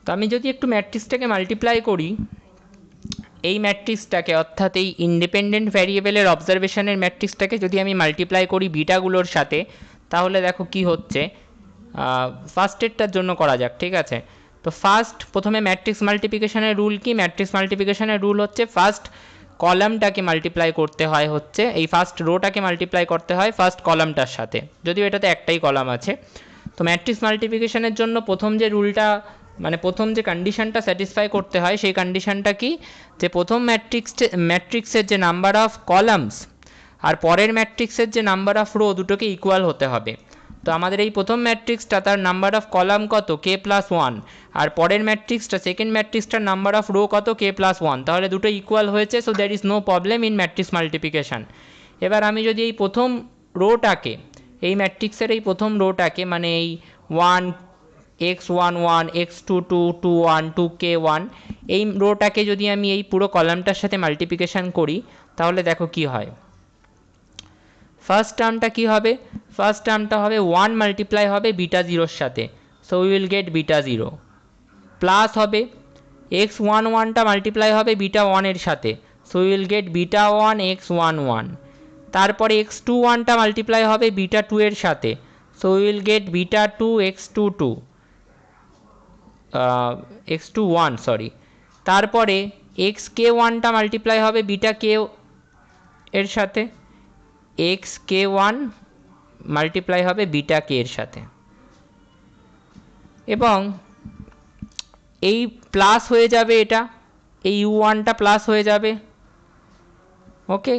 তো আমি যদি একটু ম্যাট্রিক্সটাকে মাল্টিপ্লাই করি, এই ম্যাট্রিক্সটাকে অর্থাৎ এই ইন্ডিপেন্ডেন্ট ভ্যারিয়েবলের অবজারভেশনের ম্যাট্রিক্সটাকে যদি আমি মাল্টিপ্লাই করি বিটাগুলোর সাথে, তাহলে দেখো কি হচ্ছে। ফার্স্টেরটার জন্য করা যাক, ঠিক আছে? তো প্রথমে ম্যাট্রিক্স মাল্টিপ্লিকেশনের রুল কি? ম্যাট্রিক্স মাল্টিপ্লিকেশনের রুল হচ্ছে ফার্স্ট কলামটাকে মাল্টিপ্লাই করতে হয়, হচ্ছে এই ফার্স্ট রোটাকে মাল্টিপ্লাই করতে হয় ফার্স্ট কলামটার সাথে, যদিও এটাতে একটাই কলাম আছে। তো ম্যাট্রিক্স মাল্টিপ্লিকেশনের জন্য প্রথম যে রুলটা, মানে প্রথম যে কন্ডিশনটা স্যাটিসফাই করতে হয়, সেই কন্ডিশনটা কি, যে প্রথম ম্যাট্রিক্সের যে নাম্বার অফ কলামস আর পরের ম্যাট্রিক্সের যে নাম্বার অফ রো, দুটোকে ইকুয়াল হতে হবে। তো আমাদের এই প্রথম ম্যাট্রিক্সটা তার নাম্বার অফ কলাম কত, কে প্লাস 1, আর পরের ম্যাট্রিক্সটা সেকেন্ড ম্যাট্রিক্সটার নাম্বার অফ রো কত, কে প্লাস 1, তাহলে দুটো ইকুয়াল হয়েছে। So there is no problem in matrix multiplication. এবার আমি যদি এই প্রথম রোটাকে, এই ম্যাট্রিক্সের এই প্রথম রোটাকে, মানে এই 1 x1 1 x2 2 2 1 2 k 1, এই রোটাকে যদি আমি এই পুরো কলামটার সাথে মাল্টিপ্লিকেশন করি, তাহলে দেখো কি হয়। ফার্স্ট টার্মটা কি হবে? ফার্স্ট টার্মটা হবে 1 মাল্টিপ্লাই হবে বিটা জিরোর সাথে, so we will get beta zero, plus হবে x1 1টা মাল্টিপ্লাই হবে বিটা 1 এর সাথে, so we will get beta 1 x1 1। তারপরে x2 1টা মাল্টিপ্লাই হবে বিটা 2 এর সাথে, so we will get beta 2 x2 2, x2 1 sorry. তারপরে xk 1টা মাল্টিপ্লাই হবে বিটা k এর সাথে, xk 1 মাল্টিপ্লাই হবে বিটা k এর সাথে, এবং এই প্লাস হয়ে যাবে, এটা এই u1টা প্লাস হয়ে যাবে। ওকে,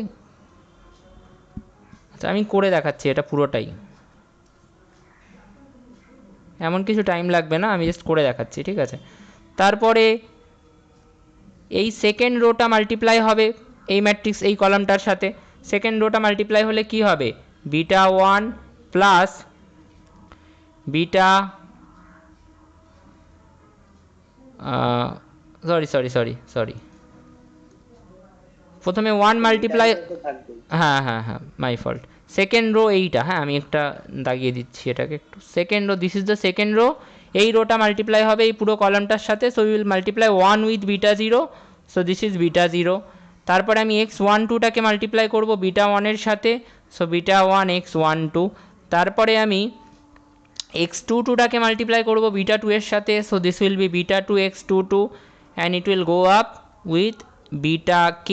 আচ্ছা আমি করে দেখাচ্ছি এটা পুরোটাই, এমন কিছু টাইম লাগবে না, আমি জাস্ট করে দেখাচ্ছি, ঠিক আছে? তারপরে এই সেকেন্ড রোটা মাল্টিপ্লাই হবে এই ম্যাট্রিক্স এই কলামটার সাথে, সেকেন্ড রোটা মাল্টিপ্লাই হলে কি হবে, বিটা 1 প্লাস বিটা সরি প্রথমে 1 মাল্টিপ্লাই, হ্যাঁ হ্যাঁ হ্যাঁ মাই ফল্ট, সেকেন্ড রো এইটা, হ্যাঁ আমি একটা দাগিয়ে দিচ্ছি এটাকে একটু, second rho, this is the second rho, এই রোটা মাল্টিপ্লাই হবে এই পুরো কলামটার সাথে, so will multiply 1 with beta 0, so this is beta 0। তারপরে আমি x1 2টাকে মাল্টিপ্লাই করব বিটা 1 এর সাথে, সো বিটা 1 x1 2। তারপরে আমি x2 2টাকে মাল্টিপ্লাই করব বিটা 2 এর সাথে, so this will be beta 2 x2 2, and it will go up with beta k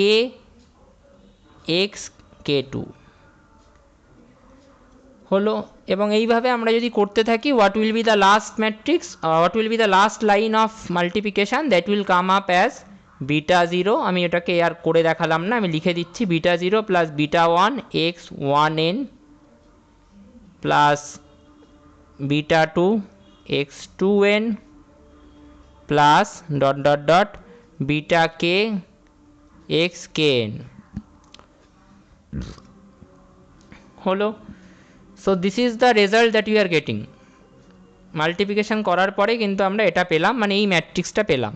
x k2 হলো। এবং এইভাবে আমরা যদি করতে থাকি, what will be the last matrix, what will be the last line of multiplication, that will come up as beta 0। আমি এটাকে আর করে দেখালাম না, আমি লিখে দিচ্ছি beta 0 plus beta 1 x1n plus beta 2 x2n plus dot dot dot beta k xkn হলো। So this is the result that you are getting. Multiplication করার পরে কিন্তু আমরা এটা পেলাম, মানে এই ম্যাট্রিক্সটা পেলাম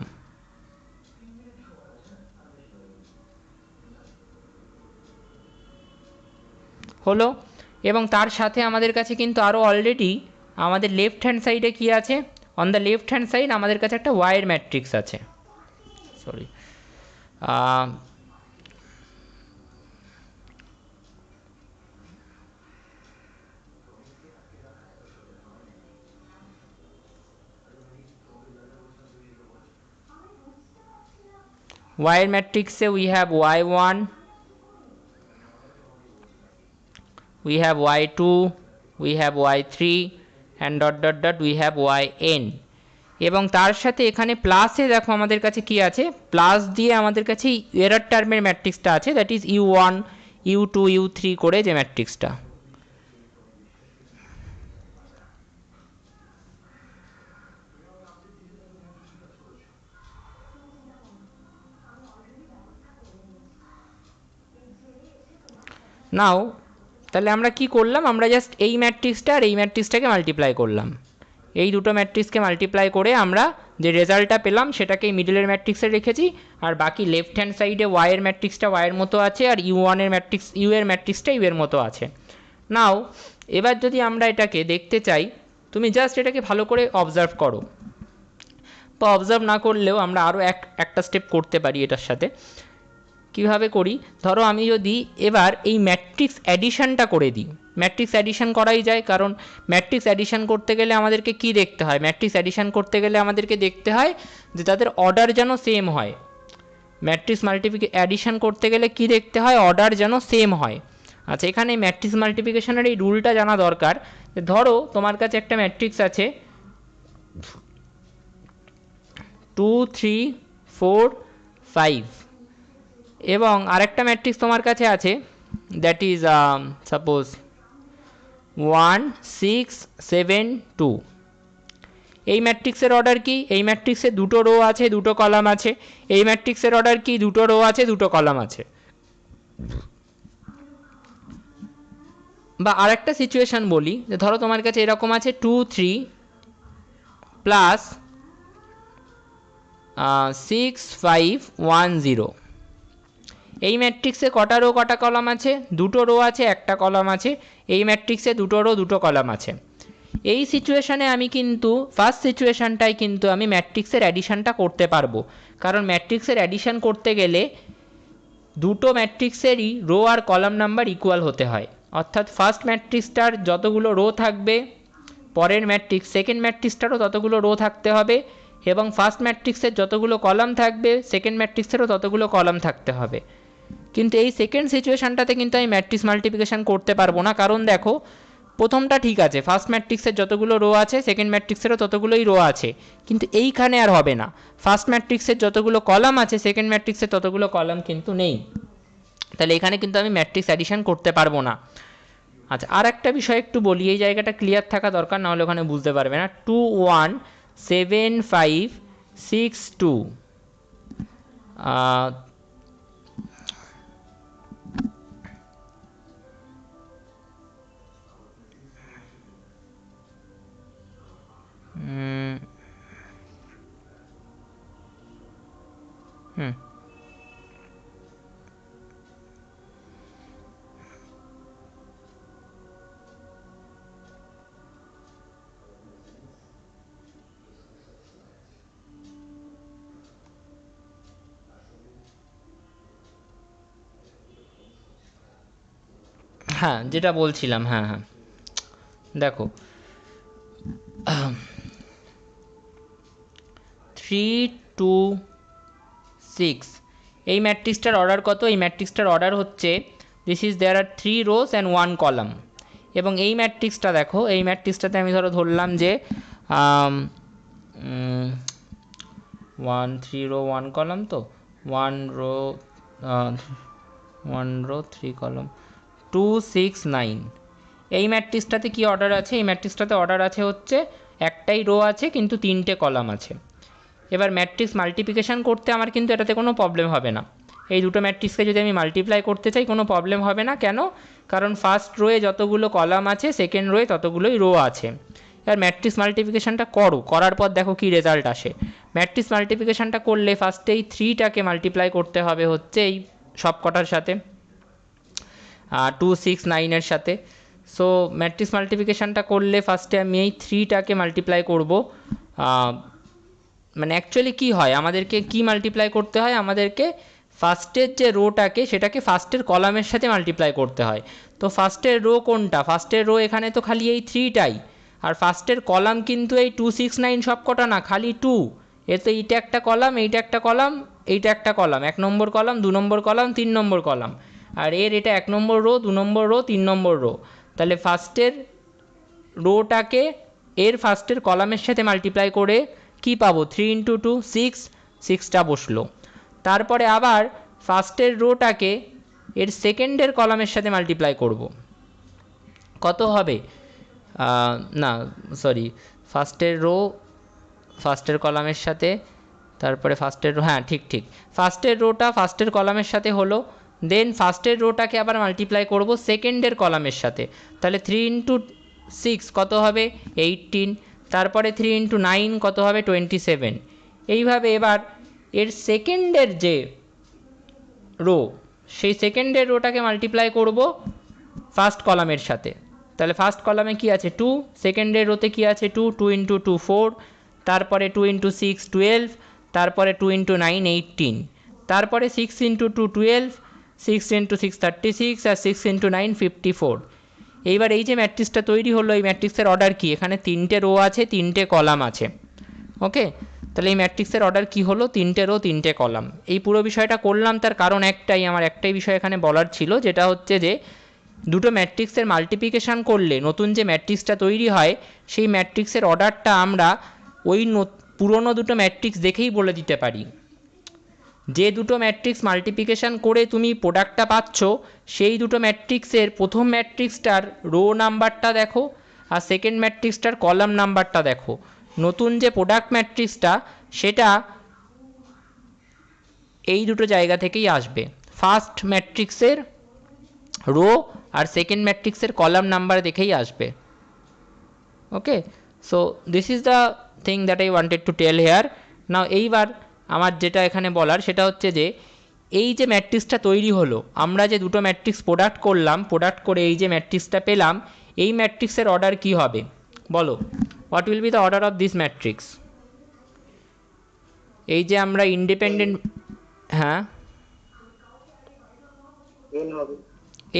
হলো। এবং তার সাথে আমাদের কাছে কিন্তু আরও অলরেডি আমাদের লেফট হ্যান্ড সাইডে কি আছে, on the left hand side আমাদের কাছে একটা ওয়াইয়ের ম্যাট্রিক্স আছে, সরি ওয়াইয়ের ম্যাট্রিক্সে we have y1, we have y2, we have y3 and dot dot dot we have yn, এবং তার সাথে এখানে প্লাসে দেখো আমাদের কাছে কি আছে, প্লাস দিয়ে আমাদের কাছে এরর টার্মের ম্যাট্রিক্সটা আছে, that is u1 u2 u3 করে যে ম্যাট্রিক্সটা। নাও তাহলে আমরা কি করলাম, আমরা জাস্ট এই ম্যাট্রিক্সটা আর এই ম্যাট্রিক্সটাকে মাল্টিপ্লাই করলাম, এই দুটো ম্যাট্রিক্সকে মাল্টিপ্লাই করে আমরা যে রেজাল্টটা পেলাম সেটাকে মিডলের ম্যাট্রিক্সে রেখেছি, আর বাকি লেফট হ্যান্ড সাইডে ওয়াইয়ের ম্যাট্রিক্সটা ওয়াইয়ের মতো আছে, আর ইউ1 এর ম্যাট্রিক্স ইউ এর ম্যাট্রিক্সটা ইউ এর মতো আছে। নাও এবার যদি আমরা এটাকে দেখতে চাই, তুমি জাস্ট এটাকে ভালো করে অবজার্ভ করো, বা অবজার্ভ না করলেও আমরা আরও একটা স্টেপ করতে পারি এটার সাথে। কীভাবে করি, ধরো আমি যদি এবার এই ম্যাট্রিক্স অ্যাডিশনটা করে দিই, ম্যাট্রিক্স অ্যাডিশন করাই যায়, কারণ ম্যাট্রিক্স অ্যাডিশন করতে গেলে আমাদেরকে কি দেখতে হয়, ম্যাট্রিক্স অ্যাডিশন করতে গেলে আমাদেরকে দেখতে হয় যে তাদের অর্ডার যেন সেম হয়। ম্যাট্রিক্স অ্যাডিশন করতে গেলে কি দেখতে হয়, অর্ডার যেন সেম হয়। আচ্ছা, এখানে ম্যাট্রিক্স মাল্টিপ্লিকেশনের এই রুলটা জানা দরকার। ধরো তোমার কাছে একটা ম্যাট্রিক্স আছে 2 3 4 5, এবং আরেকটা ম্যাট্রিক্স তোমার কাছে আছে দ্যাট ইজ সাপোজ 1 6 7 2। এই ম্যাট্রিক্সের অর্ডার কি, এই ম্যাট্রিক্সে দুটো রো আছে দুটো কলাম আছে, এই ম্যাট্রিক্সের অর্ডার কি, দুটো রো আছে দুটো কলাম আছে। বা আরেকটা সিচুয়েশন বলি, যে ধরো তোমার কাছে এরকম আছে 2 3 প্লাস 6 5 1 0। এই ম্যাট্রিক্সে কটা রো কটা কলাম আছে, দুটো রো আছে একটা কলাম আছে, এই ম্যাট্রিক্সে দুটো রো দুটো কলাম আছে। এই সিচুয়েশানে আমি কিন্তু ফার্স্ট সিচুয়েশানটাই কিন্তু আমি ম্যাট্রিক্সের অ্যাডিশানটা করতে পারবো, কারণ ম্যাট্রিক্সের অ্যাডিশান করতে গেলে দুটো ম্যাট্রিক্সেরই রো আর কলাম নাম্বার ইকুয়াল হতে হয়, অর্থাৎ ফার্স্ট ম্যাট্রিক্সটার যতগুলো রো থাকবে পরের ম্যাট্রিক্স সেকেন্ড ম্যাট্রিক্সটারও ততগুলো রো থাকতে হবে, এবং ফার্স্ট ম্যাট্রিক্সের যতগুলো কলাম থাকবে সেকেন্ড ম্যাট্রিক্সেরও ততগুলো কলাম থাকতে হবে। কিন্তু এই সেকেন্ড সিচুয়েশানটাতে কিন্তু আমি ম্যাট্রিক্স মাল্টিপ্লিকেশন করতে পারবো না, কারণ দেখো প্রথমটা ঠিক আছে, ফার্স্ট ম্যাট্রিক্সের যতগুলো রো আছে সেকেন্ড ম্যাট্রিক্সেরও ততগুলোই রো আছে, কিন্তু এইখানে আর হবে না, ফার্স্ট ম্যাট্রিক্সের যতগুলো কলাম আছে সেকেন্ড ম্যাট্রিক্সের ততগুলো কলাম কিন্তু নেই, তাহলে এখানে কিন্তু আমি ম্যাট্রিক্স অ্যাডিশন করতে পারবো না। আচ্ছা, আর একটা বিষয় একটু বলি, এই জায়গাটা ক্লিয়ার থাকা দরকার, নাহলে ওখানে বুঝতে পারবে না। 2 1 7 5 6 2, হ্যাঁ যেটা বলছিলাম, হ্যাঁ হ্যাঁ দেখো 3 2 6, এই ম্যাট্রিক্সটার অর্ডার কত, এই ম্যাট্রিক্সটার অর্ডার হচ্ছে this is there are 3 rows and 1 column, এবং এই ম্যাট্রিক্সটা দেখো, এই ম্যাট্রিক্সটাতে আমি ধরলাম যে 1 3 রো 1 কলাম, তো 1 রো 3 কলাম 2 6 9। এই ম্যাট্রিক্সটাতে কি অর্ডার আছে, এই ম্যাট্রিক্সটাতে অর্ডার আছে হচ্ছে একটাই রো আছে কিন্তু তিনটে কলাম আছে। এবার ম্যাট্রিক্স মাল্টিপ্লিকেশান করতে আমার কিন্তু এটাতে কোনো প্রবলেম হবে না, এই দুটো ম্যাট্রিক্সকে যদি আমি মাল্টিপ্লাই করতে চাই কোনো প্রবলেম হবে না। কেন, কারণ ফার্স্ট রোয়ে যতগুলো কলাম আছে সেকেন্ড রোয়ে ততগুলোই রো আছে। এবার ম্যাট্রিক্স মাল্টিপ্লিকেশানটা করার পর দেখো কি রেজাল্ট আসে। ম্যাট্রিক্স মাল্টিপ্লিকেশানটা করলে ফার্স্টে এই 3টাকে মাল্টিপ্লাই করতে হবে হচ্ছে এই সব কটার সাথে 2 6 9 সাথে। সো ম্যাট্রিক্স মাল্টিপ্লিকেশানটা করলে ফার্স্টে আমি এই 3টাকে মাল্টিপ্লাই করব মানে অ্যাকচুয়ালি কী হয়, আমাদেরকে কি মাল্টিপ্লাই করতে হয়, আমাদেরকে ফার্স্টের যে রোটাকে সেটাকে ফার্স্টের কলামের সাথে মাল্টিপ্লাই করতে হয়। তো ফার্স্টের রো কোনটা, ফার্স্টের রো এখানে তো খালি এই 3টাই, আর ফার্স্টের কলাম কিন্তু এই 2 6 9 সব কটা না, খালি 2। এতে এইটা একটা কলাম, এইটা একটা কলাম, এইটা একটা কলাম, 1 নম্বর কলাম, 2 নম্বর কলাম, 3 নম্বর কলাম, আর এর এটা 1 নম্বর রো, 2 নম্বর রো, 3 নম্বর রো। তাহলে ফার্স্টের রোটাকে এর ফার্স্টের কলামের সাথে মাল্টিপ্লাই করে কি পাবো, 3 ইন্টু 2 6, 6টা বসলো। তারপরে আবার ফার্স্টের রোটাকে এর সেকেন্ডের কলামের সাথে মাল্টিপ্লাই করব, কত হবে, না সরি, ফার্স্টের রো ফার্স্টের কলামের সাথে, তারপরে ফার্স্টের রো, হ্যাঁ ঠিক ঠিক, ফার্স্টের রোটা ফার্স্টের কলামের সাথে হলো, দেন ফার্স্টের রোটাকে আবার মাল্টিপ্লাই করব সেকেন্ডের কলামের সাথে। তাহলে 3 ইন্টু 6 কত হবে, 18, তারপরে 3 ইন্টু 9 কত হবে, 27। এইভাবে এবার এর সেকেন্ডের যে রো, সেই সেকেন্ডের রোটাকে মাল্টিপ্লাই করব ফার্স্ট কলামের সাথে। তাহলে ফার্স্ট কলামে কি আছে 2, সেকেন্ডের রোতে কি আছে 2, 2 ইন্টু 2 4, তারপরে 2 ইন্টু 6 12, তারপরে 2 ইন্টু 9 18, তারপরে 6 ইন্টু 2 12, 6 ইন্টু 6 36, আর 6 ইন্টু 9 54। এইবার এই যে ম্যাট্রিক্সটা তৈরি হলো, এই ম্যাট্রিক্সের অর্ডার কি, এখানে 3টে রো আছে, 3টে কলাম আছে। ওকে, তাহলে এই ম্যাট্রিক্সের অর্ডার কি হলো, 3টে রো 3টে কলাম। এই পুরো বিষয়টা করলাম তার কারণ একটাই, আমার একটাই বিষয় এখানে বলার ছিল, যেটা হচ্ছে যে দুটো ম্যাট্রিক্সের মাল্টিপ্লিকেশান করলে নতুন যে ম্যাট্রিক্সটা তৈরি হয়, সেই ম্যাট্রিক্সের অর্ডারটা আমরা ওই পুরনো দুটো ম্যাট্রিক্স দেখেই বলে দিতে পারি। যে দুটো ম্যাট্রিক্স মাল্টিপ্লিকেশান করে তুমি প্রোডাক্টটা পাচ্ছ, সেই দুটো ম্যাট্রিক্সের প্রথম ম্যাট্রিক্সটার রো নাম্বারটা দেখো, আর সেকেন্ড ম্যাট্রিক্সটার কলাম নাম্বারটা দেখো। নতুন যে প্রোডাক্ট ম্যাট্রিক্সটা, সেটা এই দুটো জায়গা থেকেই আসবে, ফার্স্ট ম্যাট্রিক্সের রো আর সেকেন্ড ম্যাট্রিক্সের কলাম নাম্বার দেখেই আসবে। Okay, so this is the thing that I wanted to tell here. Now এইবার আমার যেটা এখানে বলার সেটা হচ্ছে যে এই যে ম্যাট্রিক্সটা তৈরি হলো, আমরা যে দুটো ম্যাট্রিক্স প্রোডাক্ট করলাম, প্রোডাক্ট করে এই যে ম্যাট্রিক্সটা পেলাম, এই ম্যাট্রিক্সের অর্ডার কি হবে বলো, what will be the order of this matrix. এই যে আমরা ইন্ডিপেন্ডেন্ট, হ্যাঁ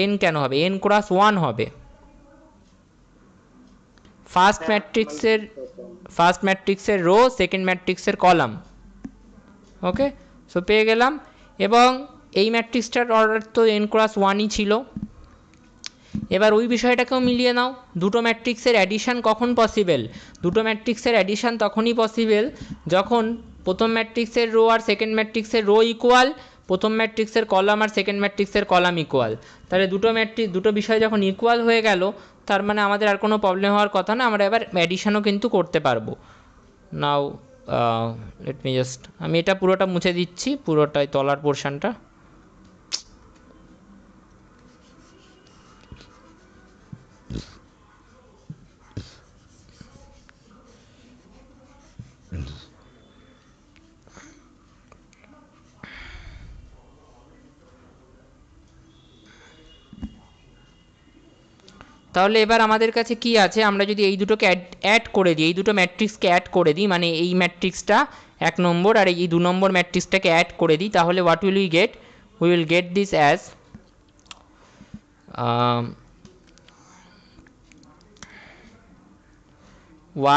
এন কেন হবে, এন ক্রস 1 হবে। ফার্স্ট ম্যাট্রিক্সের রো, সেকেন্ড ম্যাট্রিক্সের কলাম। ওকে, সো পেয়ে গেলাম। এবং এই ম্যাট্রিক্সটার অর্ডার তো এন ক্রস 1ই ছিল। এবার ওই বিষয়টাকেও মিলিয়ে নাও, দুটো ম্যাট্রিক্সের অ্যাডিশান কখন পসিবল, দুটো ম্যাট্রিক্সের অ্যাডিশান তখনই পসিবল যখন প্রথম ম্যাট্রিক্সের রো আর সেকেন্ড ম্যাট্রিক্সের রো ইকুয়াল, প্রথম ম্যাট্রিক্সের কলাম আর সেকেন্ড ম্যাট্রিক্সের কলাম ইকুয়াল। তাহলে দুটো বিষয় যখন ইকুয়াল হয়ে গেল, তার মানে আমাদের আর কোনো প্রবলেম হওয়ার কথা না, আমরা এবার অ্যাডিশানও কিন্তু করতে পারবো। নাও লেট মি জাস্ট, আমি এটা পুরোটা মুছে দিচ্ছি, পুরোটাই তলার পোর্শনটা। তাহলে এবার আমাদের কাছে কি আছে, আমরা যদি এই দুটোকে অ্যাড করে দিই, এই দুটো ম্যাট্রিক্সকে অ্যাড করে দিই, মানে এই ম্যাট্রিক্সটা 1 নম্বর আর এই 2 নম্বর ম্যাট্রিক্সটাকে অ্যাড করে দিই, তাহলে what will we get, we will get this as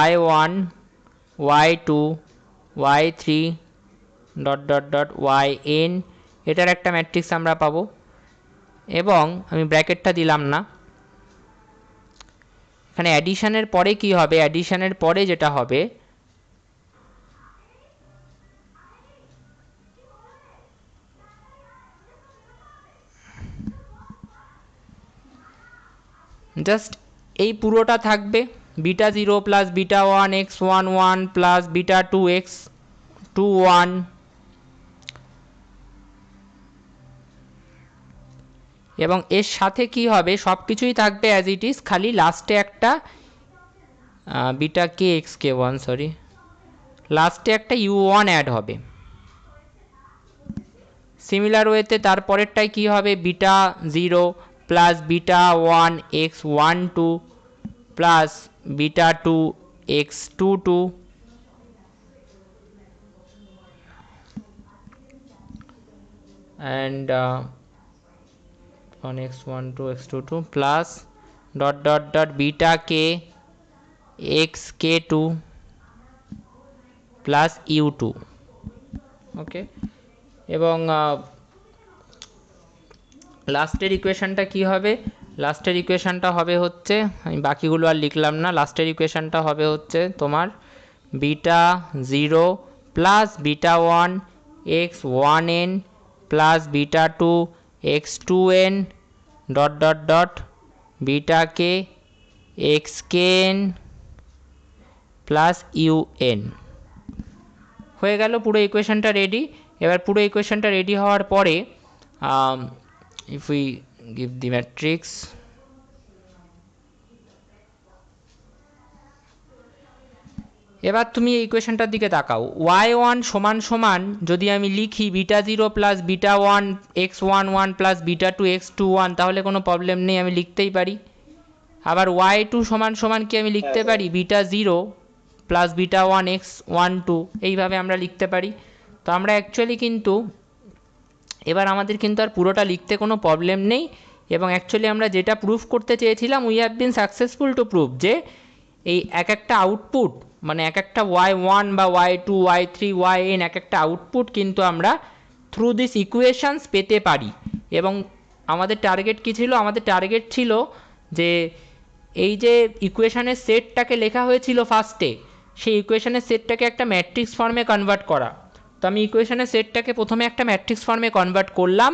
y1 y2 y3 dot dot dot yn, এটার একটা ম্যাট্রিক্স আমরা পাবো। এবং আমি ব্র্যাকেটটা দিলাম না, এখানে অ্যাডিশানের পরে কি হবে, অ্যাডিশানের পরে যেটা হবে, জাস্ট এই পুরোটা থাকবে, beta 0 plus beta 1 x1 1 plus beta 2 x2 1, এবং এর সাথে কি হবে, সব কিছুই থাকবে অ্যাজ ইট ইজ, খালি লাস্টে একটা বিটা কে এক্স কে 1, সরি, লাস্টে একটা u1 অ্যাড হবে। সিমিলার ওয়েতে তারপরেরটাই কি হবে, beta 0 plus beta 1 x1 2 plus beta 2 x2 2, and 1x1 2 x2 2 plus dot dot dot beta k x k2 plus u2 ওকে এবং লাস্টের ইকুয়েশনটা কি হবে লাস্টের ইকুয়েশনটা হবে হচ্ছে আমি বাকিগুলো আর লিখলাম না লাস্টের ইকুয়েশনটা হবে হচ্ছে তোমার beta 0 plus beta 1 x 1n plus beta 2 x 2n dot dot dot beta k x kn plus u n হয়ে গেল পুরো ইকুয়েশনটা রেডি এবার পুরো ইকুয়েশনটা রেডি হওয়ার পরে if we give the matrix এবার তুমি এই ইকুয়েশনটার দিকে তাকাও y1 সমান সমান যদি আমি লিখি beta 0 plus beta 1 x11 plus beta 2 x21 তাহলে কোনো প্রবলেম নেই আমি লিখতেই পারি আবার y2 সমান সমান কি আমি লিখতে পারি বিটা 0 প্লাস বিটা 1 x12 এইভাবে আমরা লিখতে পারি তো আমরা অ্যাকচুয়ালি কিন্তু এবার আমাদের কিন্তু আর পুরোটা লিখতে কোনো প্রবলেম নেই এবং অ্যাকচুয়ালি আমরা যেটা প্রুফ করতে চেয়েছিলাম we have been successful to prove যে এই এক একটা আউটপুট মানে এক একটা y1 বা y2 y3 yn এক একটা আউটপুট কিন্তু আমরা থ্রু দিস ইকুয়েশনস পেতে পারি এবং আমাদের টার্গেট কী ছিল আমাদের টার্গেট ছিল যে এই যে ইকুয়েশনের সেটটাকে লেখা হয়েছিল ফার্স্টে সেই ইকুয়েশনের সেটটাকে একটা ম্যাট্রিক্স ফর্মে কনভার্ট করা তো আমি ইকুয়েশনের সেটটাকে প্রথমে একটা ম্যাট্রিক্স ফর্মে কনভার্ট করলাম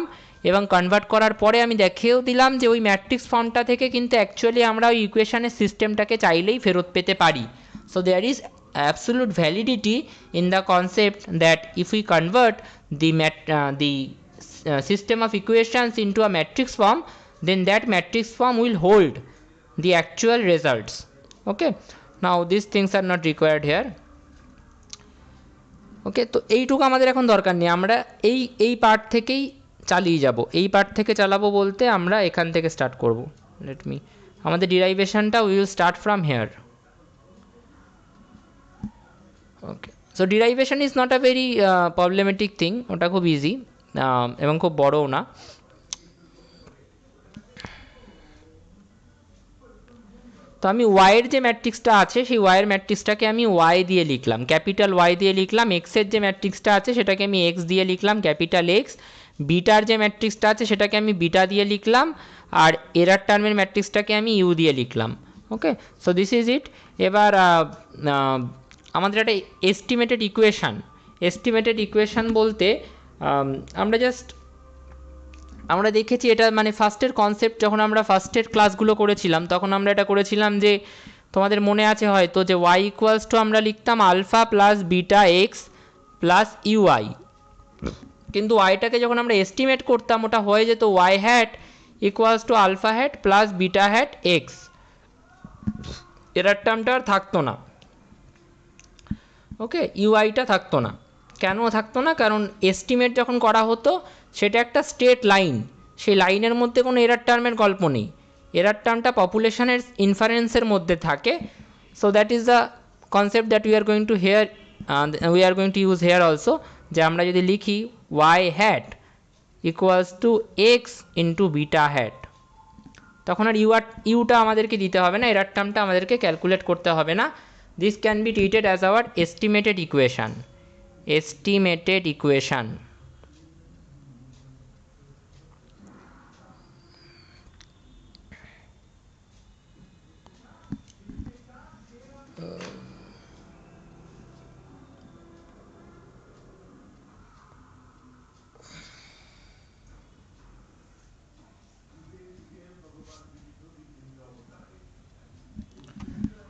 এবং কনভার্ট করার পরে আমি দেখিয়েও দিলাম যে ওই ম্যাট্রিক্স ফর্মটা থেকে কিন্তু অ্যাকচুয়ালি আমরা ওই ইকুয়েশনের সিস্টেমটাকে চাইলেই ফেরত পেতে পারি so there is absolute validity in the concept that if we convert the system of equations into a matrix form then that matrix form will hold the actual results okay now these things are not required here ওকে তো এইটুকু আমাদের এখন দরকার নেই আমরা এই part থেকেই চালিয়ে যাব এই পার্ট থেকে চালাবো বলতে আমরা এখান থেকে স্টার্ট করব লেট মি আমাদের ডিরাইভেশনটা we will start from here okay so derivation is not a very problematic thing ওটা খুব ইজি এবং খুব বড়ও না তো আমি ওয়াইয়ের যে ম্যাট্রিক্সটা আছে সেই ওয়াইয়ের ম্যাট্রিক্সটাকে আমি ওয়াই দিয়ে লিখলাম ক্যাপিটাল ওয়াই দিয়ে লিখলাম এক্সের যে ম্যাট্রিক্সটা আছে সেটাকে আমি এক্স দিয়ে লিখলাম ক্যাপিটাল এক্স বিটার যে ম্যাট্রিক্সটা আছে সেটাকে আমি বিটা দিয়ে লিখলাম আর এরার টার্মের ম্যাট্রিক্সটাকে আমি ইউ দিয়ে লিখলাম ওকে সো দিস ইজ ইট এবার আমাদের একটা এস্টিমেটেড ইকুয়েশান বলতে আমরা দেখেছি এটা মানে ফার্স্টের কনসেপ্ট যখন আমরা ফার্স্টের ক্লাসগুলো করেছিলাম তখন আমরা এটা করেছিলাম যে তোমাদের মনে আছে হয়তো যে y ইকুয়ালস টু আমরা লিখতাম alpha plus beta x plus u i কিন্তু ওয়াইটাকে যখন আমরা এস্টিমেট করতাম ওটা হয়ে যেত y hat equals to alpha hat plus beta hat x error টার্মটা আর থাকতো না ওকে ইউআইটা থাকতো না কেন থাকতো না কারণ এস্টিমেট যখন করা হতো সেটা একটা স্ট্রেট লাইন সেই লাইনের মধ্যে কোনো এরার টার্মের গল্প নেই এরার টার্মটা পপুলেশনের ইনফারেন্সের মধ্যে থাকে so that is the concept that we are going to use here also যে আমরা যদি লিখি Y hat equals to X into beta hat তখন আর ইউটা আমাদেরকে দিতে হবে না এরার টার্মটা আমাদেরকে ক্যালকুলেট করতে হবে না this can be treated as our estimated equation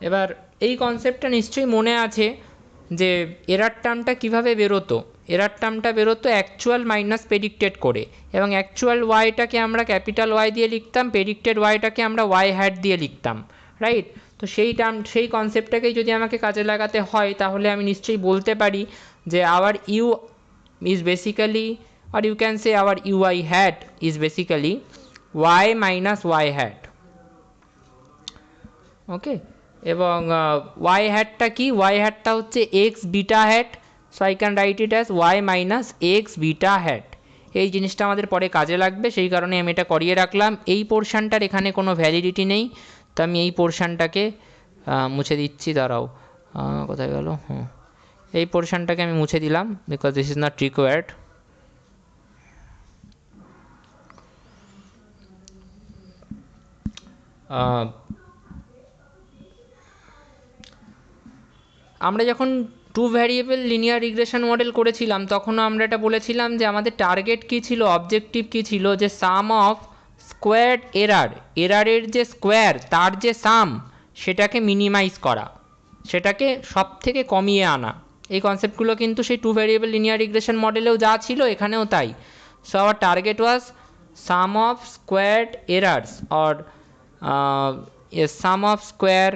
এবার এই কনসেপ্টটা নিশ্চয়ই মনে আছে যে এরার টার্মটা কীভাবে বেরোতো এরার টার্মটা বেরোতো অ্যাকচুয়াল মাইনাস প্রেডিক্টেড করে এবং অ্যাকচুয়াল ওয়াইটাকে আমরা ক্যাপিটাল ওয়াই দিয়ে লিখতাম প্রেডিক্টেড ওয়াইটাকে আমরা ওয়াই হ্যাট দিয়ে লিখতাম রাইট তো সেই কনসেপ্টটাকেই যদি আমাকে কাজে লাগাতে হয় তাহলে আমি নিশ্চয়ই বলতে পারি যে our u is basically or you can say our u i hat is basically y minus y hat okay এবং ওয়াই হ্যাটটা কি ওয়াই হ্যাটটা হচ্ছে x beta hat so I can write it as y minus x beta hat এই জিনিসটা আমাদের পরে কাজে লাগবে, সেই কারণে আমি এটা করিয়ে রাখলাম। এই পোর্শনটার এখানে কোনো ভ্যালিডিটি নেই, তো আমি এই পোর্শনটাকে মুছে দিচ্ছি। দাঁড়াও, কোথায় গেল? এই পোর্শনটাকে আমি মুছে দিলাম, because this is not required. আমরা যখন two variable linear regression model করেছিলাম তখনও আমরা এটা বলেছিলাম যে আমাদের টার্গেট কী ছিল, অবজেক্টিভ কী ছিল, যে সাম অফ স্কোয়ার্ড এরারের যে স্কোয়ার তার যে সাম সেটাকে মিনিমাইজ করা, সেটাকে সব থেকে কমিয়ে আনা। এই কনসেপ্টগুলো কিন্তু সেই টু ভ্যারিয়েবল লিনিয়ার রিগ্রেশন মডেলেও যা ছিল এখানেও তাই। So our target was some of squared errors or some of square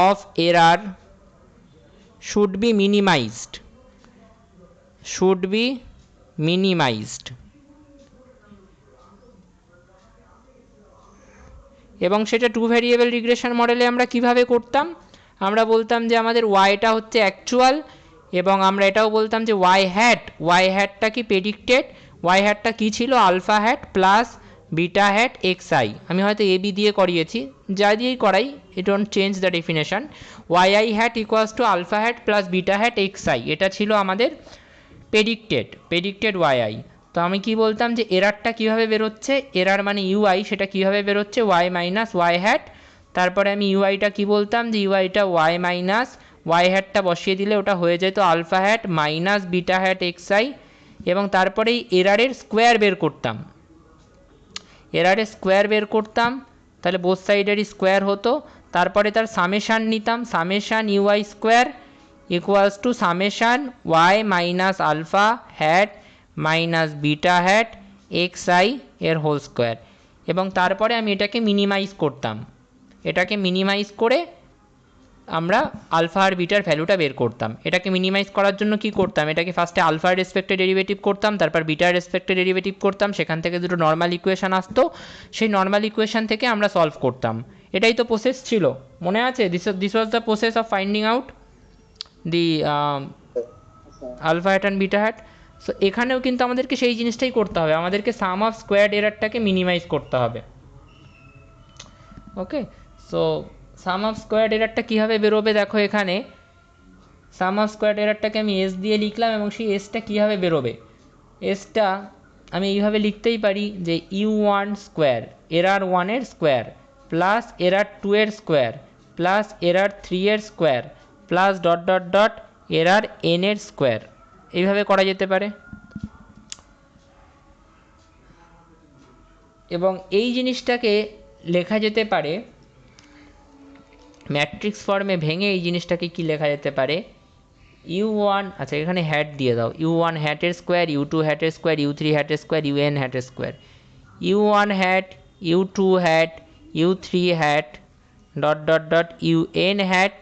of error should be minimized, এবং সেটা টু ভ্যারিয়েবল রিগ্রেশন মডেলে আমরা কিভাবে করতাম, আমরা বলতাম যে আমাদের ওয়াইটা হচ্ছে অ্যাকচুয়াল, এবং আমরা এটাও বলতাম যে ওয়াই হ্যাটটা কি প্রেডিক্টেড, ওয়াই হ্যাটটা কী ছিল, alpha hat plus beta hat X i. আমি হয়তো এ বি দিয়ে করিয়েছি, যা দিয়েই করাই, it don't change the definition. Y i hat equals to alpha hat plus beta hat X i, এটা ছিল আমাদের প্রেডিক্টেড ওয়াই আই। তো আমি কি বলতাম যে এরারটা কীভাবে বেরোচ্ছে, এরার মানে ইউআই, সেটা কীভাবে বেরোচ্ছে, ওয়াই মাইনাস ওয়াই হ্যাট। তারপরে আমি ইউআইটা কী বলতাম, যে ইউআইটা ওয়াই মাইনাস ওয়াই হ্যাটটা বসিয়ে দিলে ওটা হয়ে যেত alpha hat minus beta hat X i, এবং তারপরে এই এরারের স্কোয়ার বের করতাম, তাহলে বোথ সাইডেরই স্কোয়ার হতো। তারপরে তার সামেশান নিতাম, summation U I square equals to summation Y minus alpha hat minus beta hat X I এর হোল স্কোয়ার, এবং তারপরে আমি এটাকে মিনিমাইজ করতাম। এটাকে মিনিমাইজ করে আমরা আলফা আর বিটার ভ্যালুটা বের করতাম। এটাকে মিনিমাইজ করার জন্য কি করতাম, এটাকে ফার্স্টে আলফার রেসপেক্টে ডেরিভেটিভ করতাম, তারপর বিটার রেসপেক্টে ডেরিভেটিভ করতাম, সেখান থেকে দুটো নর্মাল ইকুয়েশান আসতো, সেই নর্মাল ইকুয়েশান থেকে আমরা সলভ করতাম। এটাই তো প্রসেস ছিল, মনে আছে? This was the process of finding out the alpha hat and beta hat. So এখানেও কিন্তু আমাদেরকে সেই জিনিসটাই করতে হবে, আমাদেরকে সাম অফ স্কোয়ার্ড এরারটাকে মিনিমাইজ করতে হবে। Okay, so sum of squared এরারটা কীভাবে বেরোবে, দেখো এখানে সাম অফ স্কোয়ার্ড এরারটাকে আমি এস দিয়ে লিখলাম, এবং সেই এসটা কীভাবে বেরোবে, এসটা আমি এইভাবে লিখতেই পারি যে ইউ ওয়ান স্কোয়ার, এরার ওয়ানের স্কোয়ার প্লাস এরার টু এর স্কোয়ার প্লাস এরার থ্রি এর square plus dot dot dot error N এর স্কোয়ার, এইভাবে করা যেতে পারে। এবং এই জিনিসটাকে লেখা যেতে পারে ম্যাট্রিক্স ফর্মে ভেঙে, এই জিনিসটাকে কি লেখা যেতে পারে, ইউ ওয়ান, আচ্ছা এখানে হ্যাট দিয়ে দাও, ইউ ওয়ান হ্যাটের স্কোয়ার, ইউ টু হ্যাটের স্কোয়ার, ইউ থ্রি হ্যাটের স্কোয়ার, ইউ এন হ্যাটের square, u one hat, u two hat, u three hat dot dot dot u n hat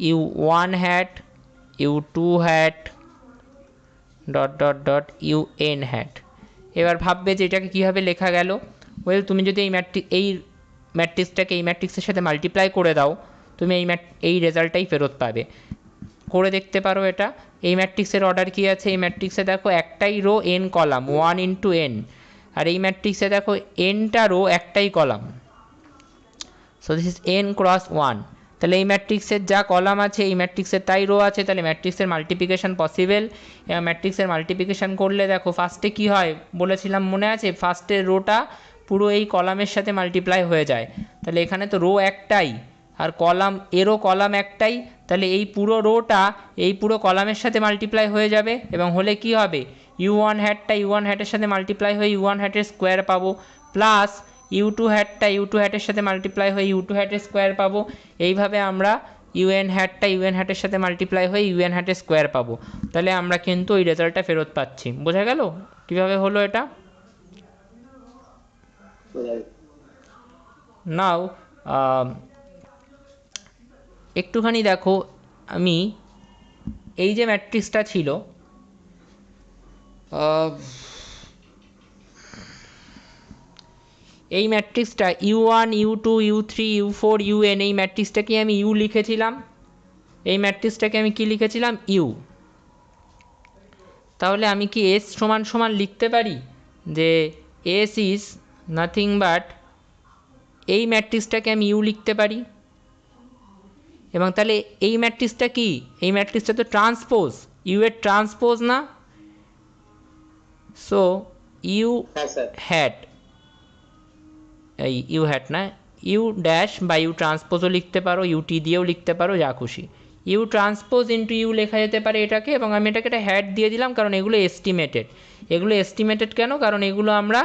u one hat, u two hat dot dot dot u n hat. এবার ভাববে যে এটাকে কীভাবে লেখা গেল, well তুমি যদি এই ম্যাট্রিক্সটাকে এই ম্যাট্রিক্সের সাথে মাল্টিপ্লাই করে দাও, তুমি এই রেজাল্টটাই ফেরত পাবে। করে দেখতে পারো এটা। এই ম্যাট্রিক্সের অর্ডার কী আছে, এই ম্যাট্রিক্সে দেখো একটাই row n column, one into n, আর এই ম্যাট্রিক্সে দেখো এনটা রো একটাই column, so this is n cross one. তাহলে এই ম্যাট্রিক্সের যা কলাম আছে এই ম্যাট্রিক্সের তাই রো আছে, তাহলে ম্যাট্রিক্সের মাল্টিপ্লিকেশান পসিবল। এবং ম্যাট্রিক্সের মাল্টিপ্লিকেশান করলে দেখো ফার্স্টে কী হয় বলেছিলাম মনে আছে, ফার্স্টের রোটা পুরো এই কলামের সাথে মাল্টিপ্লাই হয়ে যায়, তাহলে এখানে তো রো একটাই আর এরও কলাম একটাই, তাহলে এই পুরো রোটা এই পুরো কলামের সাথে মাল্টিপ্লাই হয়ে যাবে, এবং হলে কি হবে, ইউ ওয়ান হ্যাটটা ইউ ওয়ান হ্যাটের সাথে মাল্টিপ্লাই হয়ে ইউ ওয়ান হ্যাটের স্কোয়ার পাবো, প্লাস ইউ টু হ্যাটটা ইউ টু হ্যাটের সাথে মাল্টিপ্লাই হয়ে ইউ টু হ্যাটের স্কোয়ার পাবো। এইভাবে আমরা ইউএন হ্যাটটা ইউএন হ্যাটের সাথে মাল্টিপ্লাই হয়ে ইউএন হ্যাটের স্কোয়ার পাবো, তাহলে আমরা কিন্তু ওই রেজাল্টটা ফেরত পাচ্ছি। বোঝা গেল কীভাবে হলো এটা? নাও একটুখানি দেখো, আমি এই যে ম্যাট্রিক্সটা ছিল, এই ম্যাট্রিক্সটা u1 u2 u3 u4 un এই ম্যাট্রিক্সটাকে আমি ইউ লিখেছিলাম, এই ম্যাট্রিক্সটাকে আমি কি লিখেছিলাম ইউ। তাহলে আমি কি এস সমান সমান লিখতে পারি যে এস ইজ নাথিং বাট, এই ম্যাট্রিক্সটাকে আমি ইউ লিখতে পারি। এবং তাহলে এই ম্যাট্রিক্সটা কি, এই ম্যাট্রিক্সটা তো ট্রান্সপোজ, ইউ এর ট্রান্সপোজ না। সো ইউ হ্যাট, এই ইউ হ্যাট না, ইউ ড্যাশ বা ইউ ট্রান্সপোজও লিখতে পারো, ইউটি দিয়েও লিখতে পারো, যা খুশি। ইউ ট্রান্সপোজ ইন্টু ইউ লেখা যেতে পারে এটাকে, এবং আমি এটাকে একটা হ্যাট দিয়ে দিলাম কারণ এগুলো এস্টিমেটেড। এগুলো এস্টিমেটেড কেন, কারণ এগুলো আমরা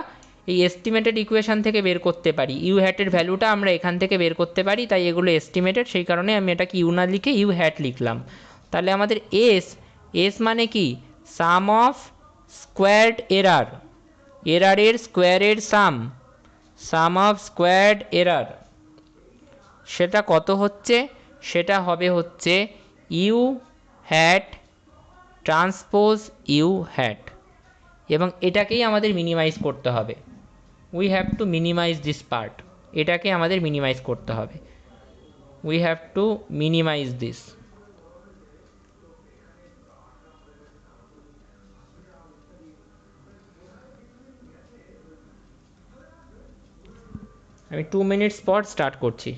এই এস্টিমেটেড ইকুয়েশান থেকে বের করতে পারি, ইউ হ্যাটের ভ্যালুটা আমরা এখান থেকে বের করতে পারি, তাই এগুলো এস্টিমেটেড, সেই কারণে আমি এটাকে ইউ না লিখে ইউ হ্যাট লিখলাম। তাহলে আমাদের এস, এস মানে কি সাম অফ স্কোয়ারড এরার, এরারের স্কোয়ারের সাম অফ স্কোয়ারড এরার, সেটা কত হচ্ছে, সেটা হবে হচ্ছে u hat transpose u hat. এবং এটাকেই আমাদের মিনিমাইজ করতে হবে, we have to minimise this part, এটাকে আমাদের মিনিমাইজ করতে হবে, we have to minimise this. আমি 2 মিনিটস পর স্টার্ট করছি।